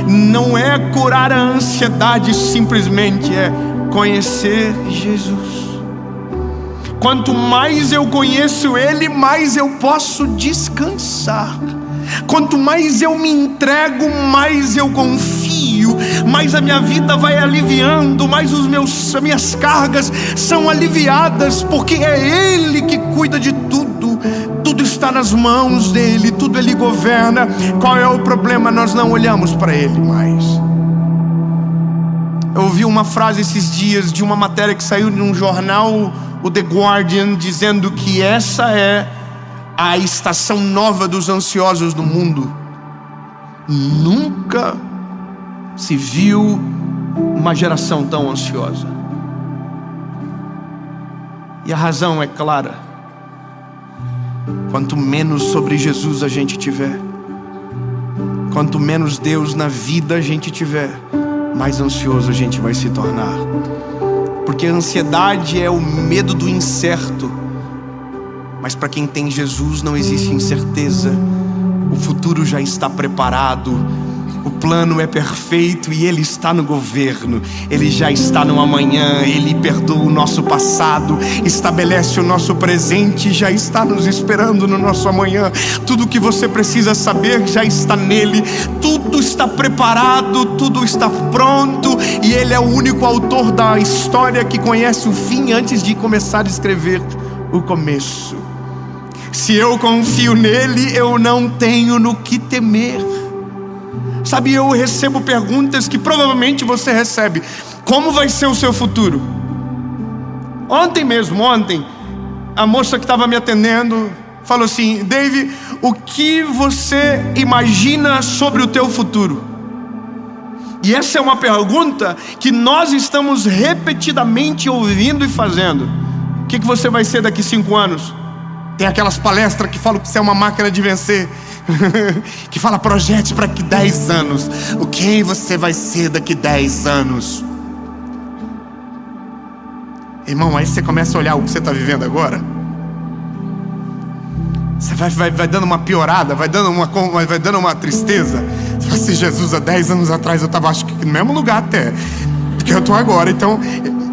Não é curar a ansiedade simplesmente, é conhecer Jesus. Quanto mais eu conheço Ele, mais eu posso descansar. Quanto mais eu me entrego, mais eu confio, mais a minha vida vai aliviando, mais as minhas cargas são aliviadas, porque é Ele que cuida de tudo. Tudo está nas mãos dEle, tudo Ele governa. Qual é o problema? Nós não olhamos para Ele mais. Eu ouvi uma frase esses dias de uma matéria que saiu num jornal, o The Guardian, dizendo que essa é a estação nova dos ansiosos no mundo. Nunca se viu uma geração tão ansiosa. E a razão é clara: quanto menos sobre Jesus a gente tiver, quanto menos Deus na vida a gente tiver, mais ansioso a gente vai se tornar. Porque a ansiedade é o medo do incerto. Mas para quem tem Jesus não existe incerteza. O futuro já está preparado. O plano é perfeito e Ele está no governo. Ele já está no amanhã. Ele perdoa o nosso passado, estabelece o nosso presente, já está nos esperando no nosso amanhã. Tudo que você precisa saber já está nele. Tudo está preparado, tudo está pronto. E Ele é o único autor da história que conhece o fim antes de começar a escrever o começo. Se eu confio nele, eu não tenho no que temer. Sabe, eu recebo perguntas que provavelmente você recebe. Como vai ser o seu futuro? Ontem, a moça que estava me atendendo falou assim: Dave, o que você imagina sobre o teu futuro? E essa é uma pergunta que nós estamos repetidamente ouvindo e fazendo. O que você vai ser daqui 5 anos? Tem aquelas palestras que falam que você é uma máquina de vencer, que fala projete para que 10 anos. O que você vai ser daqui 10 anos? Irmão, aí você começa a olhar o que você está vivendo agora. Você vai dando uma piorada, vai dando uma tristeza. Você fala assim: Jesus, há 10 anos atrás eu estava, acho que no mesmo lugar até do que eu estou agora. Então,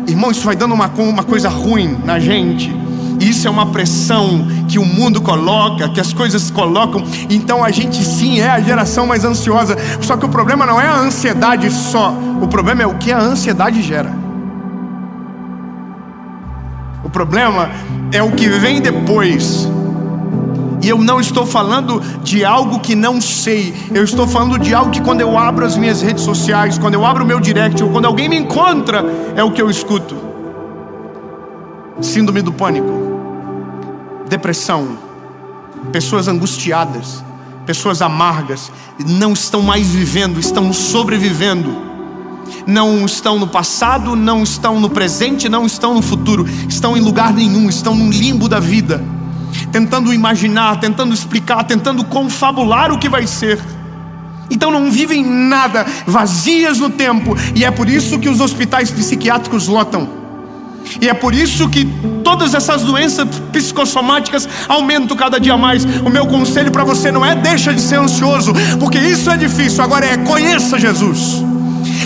irmão, isso vai dando uma coisa ruim na gente. Isso é uma pressão que o mundo coloca, que as coisas colocam. Então a gente sim é a geração mais ansiosa. Só que o problema não é a ansiedade só. O problema é o que a ansiedade gera. O problema é o que vem depois. E eu não estou falando de algo que não sei. Eu estou falando de algo que quando eu abro as minhas redes sociais, quando eu abro o meu direct, ou quando alguém me encontra, é o que eu escuto. Síndrome do pânico, depressão, pessoas angustiadas, pessoas amargas, não estão mais vivendo, estão sobrevivendo. não estão no passado, não estão no presente, não estão no futuro, estão em lugar nenhum, estão num limbo da vida, tentando imaginar, tentando explicar, tentando confabular o que vai ser. Então não vivem nada, vazias no tempo. E é por isso que os hospitais psiquiátricos lotam. E é por isso que todas essas doenças psicossomáticas aumentam cada dia mais. O meu conselho para você não é deixa de ser ansioso, porque isso é difícil. Agora é conheça Jesus.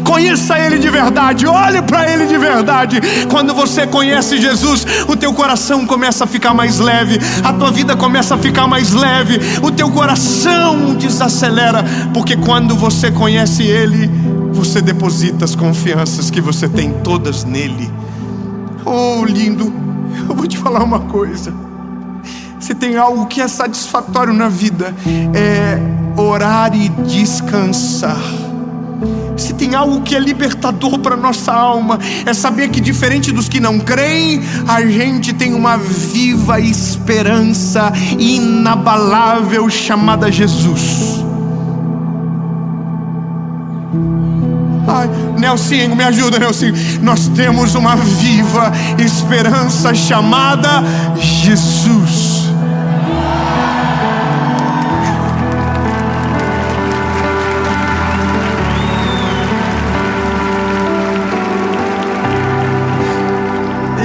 Conheça Ele de verdade, olhe para Ele de verdade. Quando você conhece Jesus, o teu coração começa a ficar mais leve, a tua vida começa a ficar mais leve, o teu coração desacelera, porque quando você conhece Ele, você deposita as confianças que você tem todas nele. Oh, lindo, eu vou te falar uma coisa. Se tem algo que é satisfatório na vida, é orar e descansar. Se tem algo que é libertador para nossa alma, é saber que diferente dos que não creem, a gente tem uma viva esperança inabalável chamada Jesus. Ai, Nelsinho, me ajuda, Nelsinho. Nós temos uma viva esperança chamada Jesus.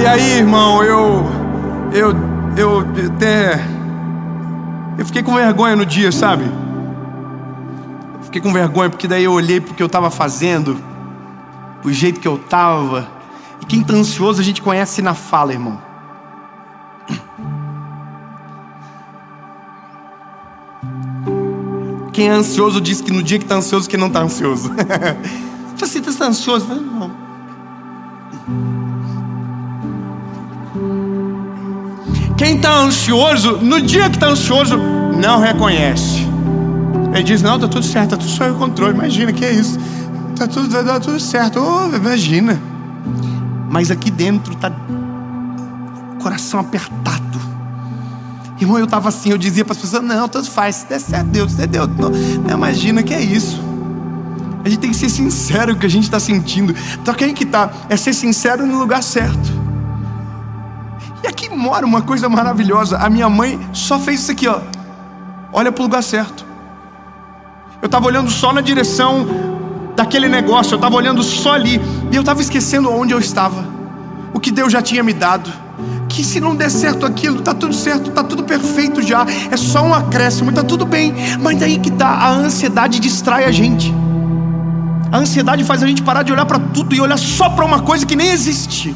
E aí, irmão, eu fiquei com vergonha no dia, sabe? Fiquei com vergonha porque daí eu olhei porque eu estava fazendo, o jeito que eu estava. E quem está ansioso a gente conhece na fala, irmão. Quem é ansioso diz que no dia que está ansioso que não está ansioso. Você está ansioso? Não. Quem está ansioso, no dia que está ansioso, não reconhece. Ele diz, não, tá tudo certo, tá tudo sob controle. Imagina, que é isso? Vai dar tudo certo. Oh, imagina. Mas aqui dentro tá coração apertado. Irmão, eu tava assim, eu dizia para as pessoas, não, tudo faz, se der certo, Deus, se der Deus. Não, imagina, que é isso? A gente tem que ser sincero com o que a gente está sentindo. Então quem que tá? É ser sincero no lugar certo. E aqui mora uma coisa maravilhosa. A minha mãe só fez isso aqui, ó. Olha pro lugar certo. Eu estava olhando só na direção daquele negócio, eu estava olhando só ali, e eu estava esquecendo onde eu estava, o que Deus já tinha me dado, que se não der certo aquilo, está tudo certo, está tudo perfeito já, é só um acréscimo, está tudo bem. Mas daí que tá, a ansiedade distrai a gente. A ansiedade faz a gente parar de olhar para tudo e olhar só para uma coisa que nem existe.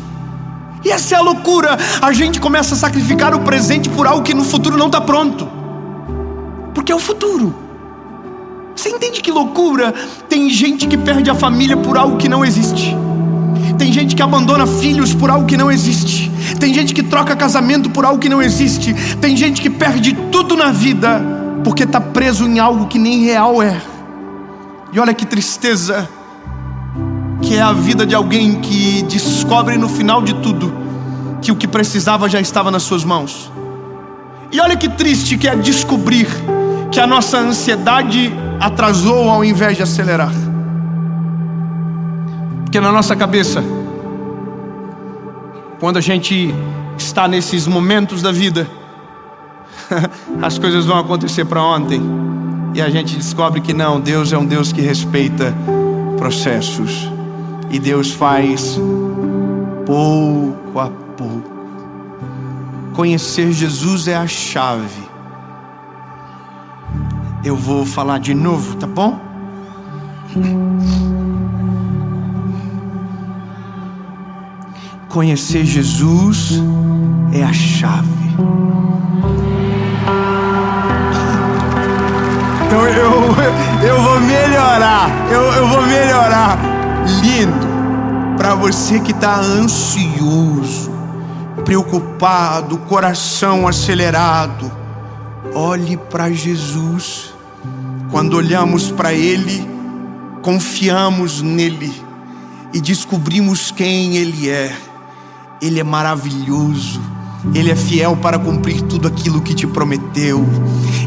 E essa é a loucura. A gente começa a sacrificar o presente por algo que no futuro não está pronto, porque é o futuro. Você entende que loucura? Tem gente que perde a família por algo que não existe. Tem gente que abandona filhos por algo que não existe. Tem gente que troca casamento por algo que não existe. Tem gente que perde tudo na vida porque está preso em algo que nem real é. E olha que tristeza que é a vida de alguém que descobre no final de tudo que o que precisava já estava nas suas mãos. E olha que triste que é descobrir que a nossa ansiedade atrasou ao invés de acelerar. Porque na nossa cabeça, quando a gente está nesses momentos da vida, as coisas vão acontecer para ontem, e a gente descobre que não, Deus é um Deus que respeita processos, e Deus faz pouco a pouco. Conhecer Jesus é a chave. Eu vou falar de novo, tá bom? Conhecer Jesus é a chave. Então eu vou melhorar. Eu vou melhorar. Lindo. Para você que está ansioso, preocupado, coração acelerado, olhe para Jesus. Quando olhamos para Ele, confiamos nele e descobrimos quem Ele é. Ele é maravilhoso, Ele é fiel para cumprir tudo aquilo que te prometeu.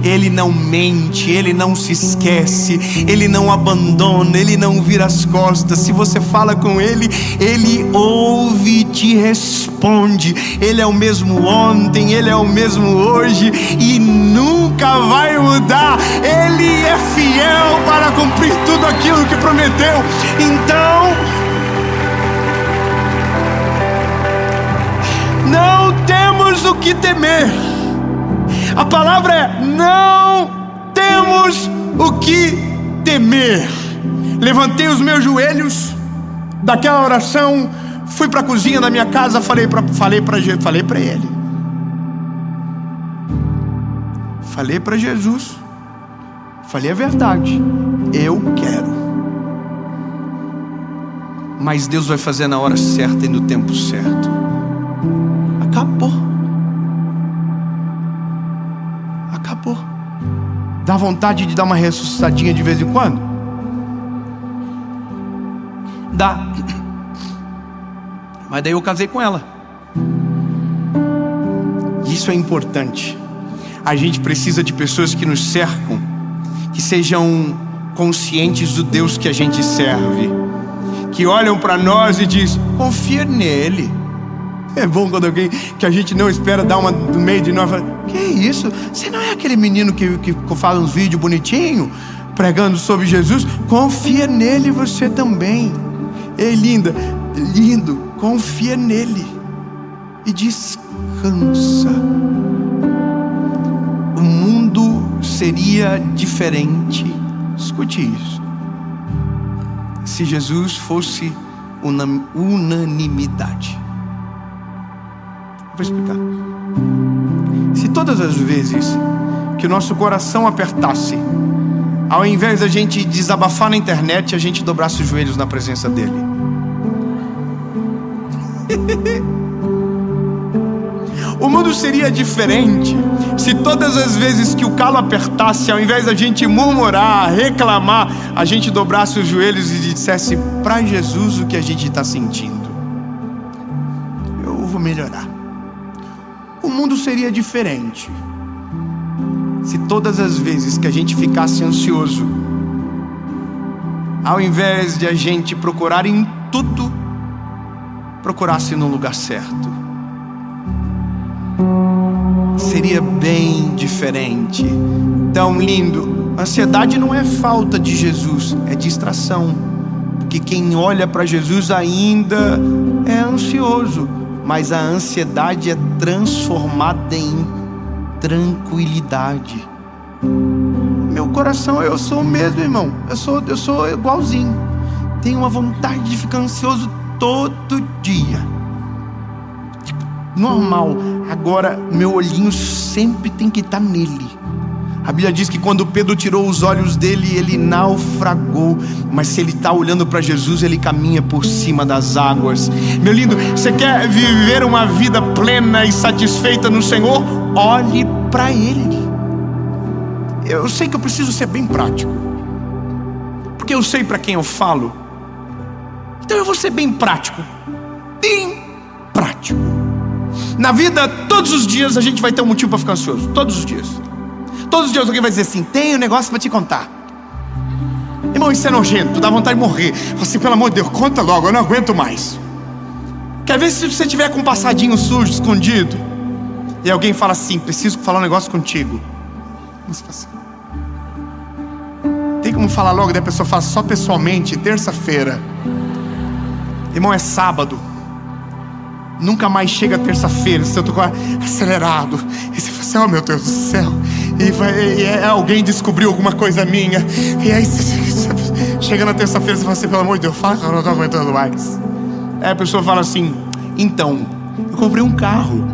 Ele não mente, Ele não se esquece, Ele não abandona, Ele não vira as costas. Se você fala com Ele, Ele ouve e te responde. Ele é o mesmo ontem, Ele é o mesmo hoje e nunca vai mudar. Ele é fiel para cumprir tudo aquilo que prometeu. Então, não temos o que temer. A palavra é: não temos o que temer. Levantei os meus joelhos daquela oração, fui para a cozinha da minha casa, falei para ele, falei para Jesus, falei a verdade, eu quero. Mas Deus vai fazer na hora certa e no tempo certo. Acabou. Dá vontade de dar uma ressuscitadinha de vez em quando? Dá. Mas daí eu casei com ela. Isso é importante. A gente precisa de pessoas que nos cercam, que sejam conscientes do Deus que a gente serve, que olham para nós e diz: confia nele. É bom quando alguém que a gente não espera dar uma do meio de nós, fala: que isso? Você não é aquele menino que fala uns vídeos bonitinhos pregando sobre Jesus? Confia nele você também. Ei, linda, lindo, confia nele e descansa. O mundo seria diferente, escute isso, se Jesus fosse unanimidade. Vou explicar. Se todas as vezes que o nosso coração apertasse, ao invés da gente desabafar na internet, a gente dobrasse os joelhos na presença dele. O mundo seria diferente se todas as vezes que o calo apertasse, ao invés da gente murmurar, reclamar, a gente dobrasse os joelhos e dissesse para Jesus o que a gente está sentindo. Eu vou melhorar. O mundo seria diferente se todas as vezes que a gente ficasse ansioso, ao invés de a gente procurar em tudo, procurasse no lugar certo. Seria bem diferente. Tão lindo. Ansiedade não é falta de Jesus, é distração. Porque quem olha para Jesus ainda é ansioso, mas a ansiedade é transformada em tranquilidade. Meu coração, eu sou o mesmo, irmão. Eu sou igualzinho. Tenho uma vontade de ficar ansioso todo dia. Normal. Agora, meu olhinho sempre tem que estar nele. A Bíblia diz que quando Pedro tirou os olhos dele, ele naufragou. Mas se ele está olhando para Jesus, ele caminha por cima das águas. Meu lindo, você quer viver uma vida plena e satisfeita no Senhor? Olhe para Ele. Eu sei que eu preciso ser bem prático, porque eu sei para quem eu falo. Então eu vou ser bem prático. Bem prático. Na vida, todos os dias a gente vai ter um motivo para ficar ansioso. Todos os dias. Todos os dias alguém vai dizer assim: tem um negócio para te contar. Irmão, isso é nojento, dá vontade de morrer. Fala assim: pelo amor de Deus, conta logo, eu não aguento mais. Quer ver se você tiver com um passadinho sujo, escondido, e alguém fala assim: preciso falar um negócio contigo. Você fala assim: tem como falar logo? Daí a pessoa fala: só pessoalmente, terça-feira. Irmão, é sábado. Nunca mais chega terça-feira. Se eu tô acelerado, e você fala assim: oh meu Deus do céu, e alguém descobriu alguma coisa minha. E aí você chega na terça-feira, você fala assim: pelo amor de Deus, fala que eu não tô aguentando mais. Aí a pessoa fala assim: então, eu comprei um carro.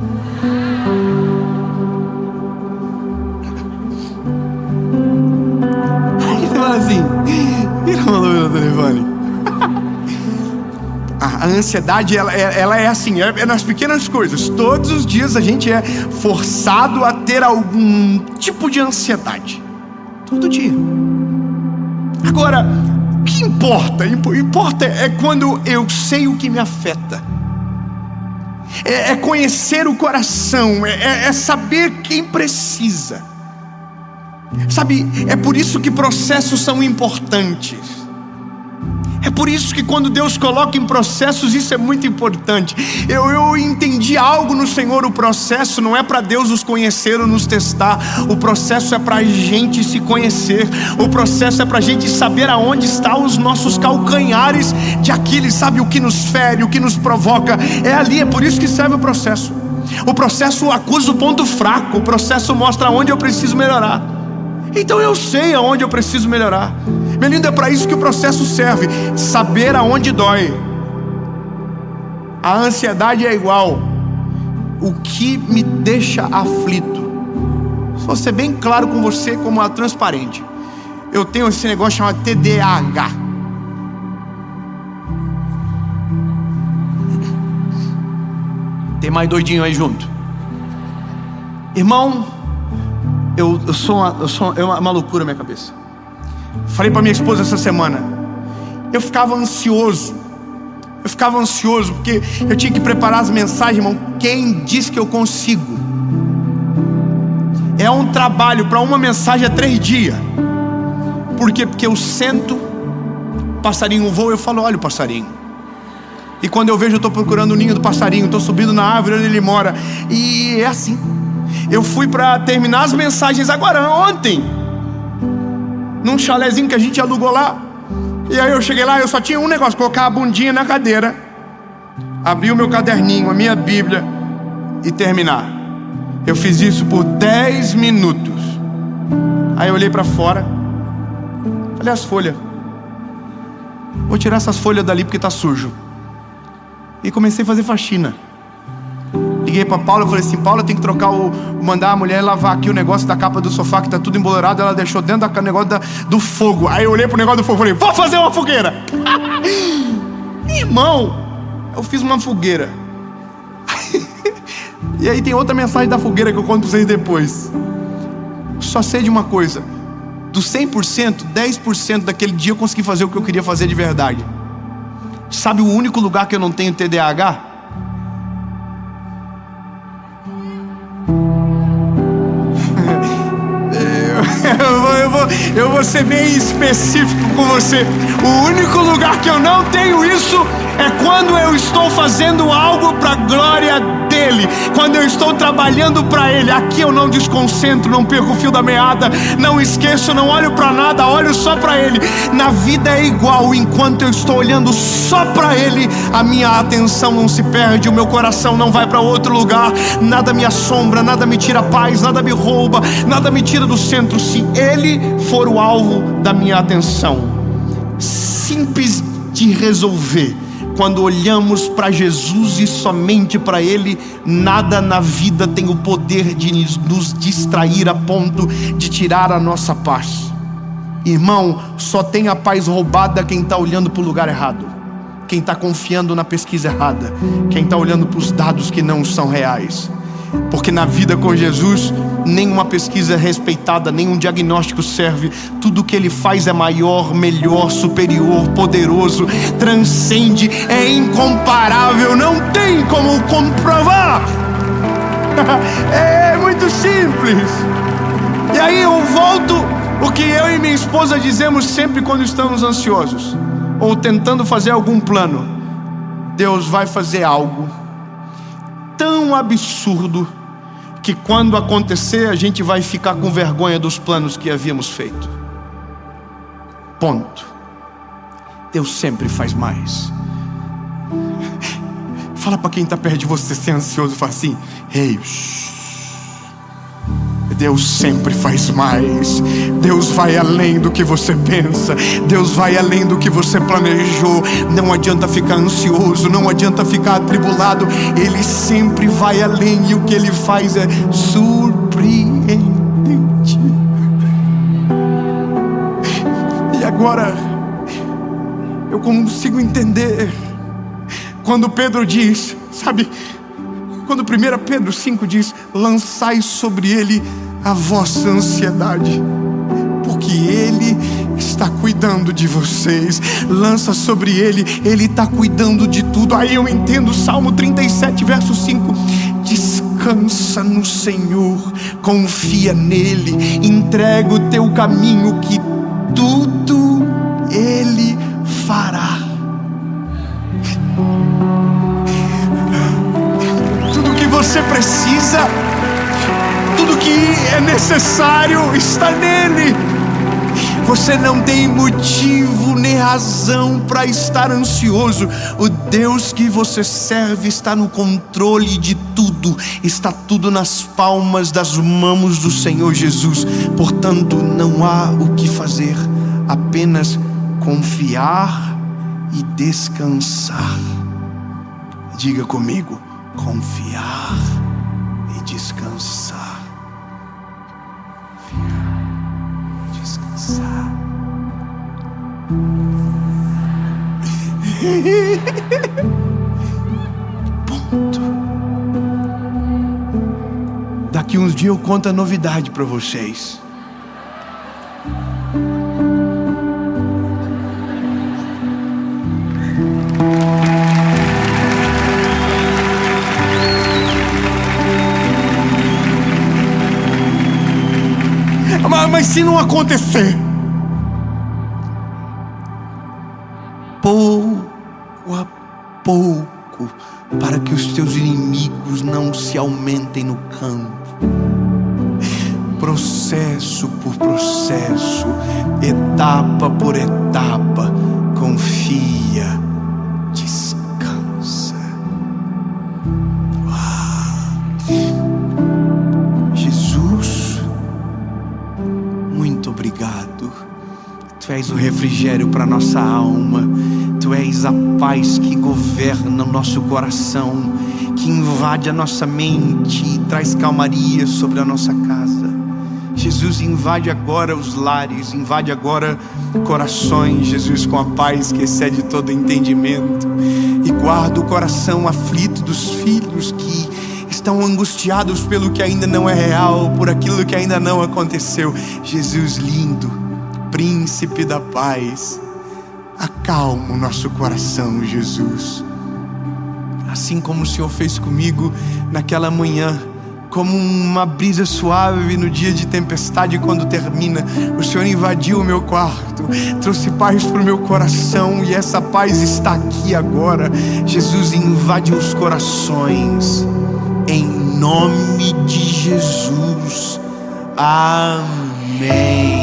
Aí você fala assim: vira uma luz no telefone. A ansiedade, ela é assim, é nas pequenas coisas. Todos os dias a gente é forçado a ter algum tipo de ansiedade. Todo dia. Agora, o que importa? Importa é quando eu sei o que me afeta. é conhecer o coração, é saber quem precisa. Sabe, é por isso que processos são importantes. É por isso que quando Deus coloca em processos, isso é muito importante. Eu entendi algo no Senhor. O processo não é para Deus nos conhecer ou nos testar. O processo é para a gente se conhecer. O processo é para a gente saber aonde estão os nossos calcanhares de Aquiles. Sabe, o que nos fere, o que nos provoca. É ali, é por isso que serve o processo. O processo acusa o ponto fraco. O processo mostra onde eu preciso melhorar. Então eu sei aonde eu preciso melhorar. Meu lindo, é para isso que o processo serve. Saber aonde dói. A ansiedade é igual. O que me deixa aflito. Vou ser bem claro com você, como a transparente. Eu tenho esse negócio chamado TDAH. Tem mais doidinho aí junto. Irmão, é uma loucura na minha cabeça. Falei para minha esposa essa semana. Eu ficava ansioso porque eu tinha que preparar as mensagens, irmão. Quem diz que eu consigo? É um trabalho para uma mensagem 3 dias. Por quê? Porque eu sento, passarinho voa, eu falo, olha o passarinho. E quando eu vejo, eu estou procurando o ninho do passarinho, estou subindo na árvore onde ele mora. E é assim. Eu fui para terminar as mensagens agora, ontem, num chalezinho que a gente alugou lá. E aí eu cheguei lá, eu só tinha um negócio: colocar a bundinha na cadeira, abrir o meu caderninho, a minha Bíblia e terminar. Eu fiz isso por 10 minutos. Aí eu olhei para fora, falei, as folhas, vou tirar essas folhas dali porque tá sujo. E comecei a fazer faxina. Liguei pra Paula, eu falei assim, Paula, tem que trocar mandar a mulher lavar aqui o negócio da capa do sofá que tá tudo embolorado. Ela deixou dentro do negócio do fogo. Aí eu olhei pro negócio do fogo e falei, vou fazer uma fogueira. Irmão, eu fiz uma fogueira. E aí tem outra mensagem da fogueira que eu conto pra vocês depois. Só sei de uma coisa: do 100%, 10% daquele dia eu consegui fazer o que eu queria fazer de verdade. Sabe o único lugar que eu não tenho TDAH? Eu vou ser bem específico com você. O único lugar que eu não tenho isso é quando eu estou fazendo algo para a glória dele, quando eu estou trabalhando para ele. Aqui eu não desconcentro, não perco o fio da meada, não esqueço, não olho para nada, olho só para ele. Na vida é igual. Enquanto eu estou olhando só para ele, a minha atenção não se perde, o meu coração não vai para outro lugar. Nada me assombra, nada me tira a paz, nada me rouba, nada me tira do centro, se ele for o alvo da minha atenção. Simples de resolver. Quando olhamos para Jesus e somente para Ele, nada na vida tem o poder de nos distrair a ponto de tirar a nossa paz. Irmão, só tem a paz roubada quem está olhando para o lugar errado, quem está confiando na pesquisa errada, quem está olhando para os dados que não são reais. Porque na vida com Jesus, nenhuma pesquisa é respeitada, nenhum diagnóstico serve. Tudo que Ele faz é maior, melhor, superior, poderoso, transcende, é incomparável, não tem como comprovar. É muito simples. E aí eu volto o que eu e minha esposa dizemos sempre quando estamos ansiosos ou tentando fazer algum plano: Deus vai fazer algo tão absurdo que quando acontecer a gente vai ficar com vergonha dos planos que havíamos feito. Ponto. Deus sempre faz mais. Fala para quem está perto de você, ser ansioso, fala assim: ei, Deus sempre faz mais. Deus vai além do que você pensa. Deus vai além do que você planejou. Não adianta ficar ansioso, não adianta ficar atribulado. Ele sempre vai além, e o que Ele faz é surpreendente. E agora eu consigo entender quando Pedro diz, sabe, quando 1 Pedro 5 diz: lançai sobre Ele a vossa ansiedade, porque Ele está está cuidando de vocês. Lança sobre Ele, Ele está cuidando de tudo. Aí eu entendo o Salmo 37, verso 5. Descansa no Senhor, confia nele, entrega o teu caminho que tudo Ele fará. Tudo que você precisa, tudo que é necessário está nele. Você não tem motivo nem razão para estar ansioso. O Deus que você serve está no controle de tudo. Está tudo nas palmas das mãos do Senhor Jesus. Portanto, não há o que fazer, apenas confiar e descansar. Diga comigo: confiar e descansar. Descansar. Ponto. Daqui uns dias eu conto a novidade para vocês. Mas se não acontecer, pouco a pouco, para que os teus inimigos não se aumentem no campo, processo por processo, etapa por etapa, confia, descansa. Jesus, muito obrigado. Tu és o refrigério para nossa alma. Tu és a paz que governa o nosso coração, que invade a nossa mente e traz calmaria sobre a nossa casa. Jesus, invade agora os lares, invade agora corações, Jesus, com a paz que excede todo entendimento. E guarda o coração aflito dos filhos que estão angustiados pelo que ainda não é real, por aquilo que ainda não aconteceu. Jesus lindo, príncipe da paz, acalma o nosso coração, Jesus. Assim como o Senhor fez comigo naquela manhã, como uma brisa suave no dia de tempestade, quando termina, o Senhor invadiu o meu quarto, trouxe paz para o meu coração, e essa paz está aqui agora. Jesus, invade os corações, em nome de Jesus. Amém.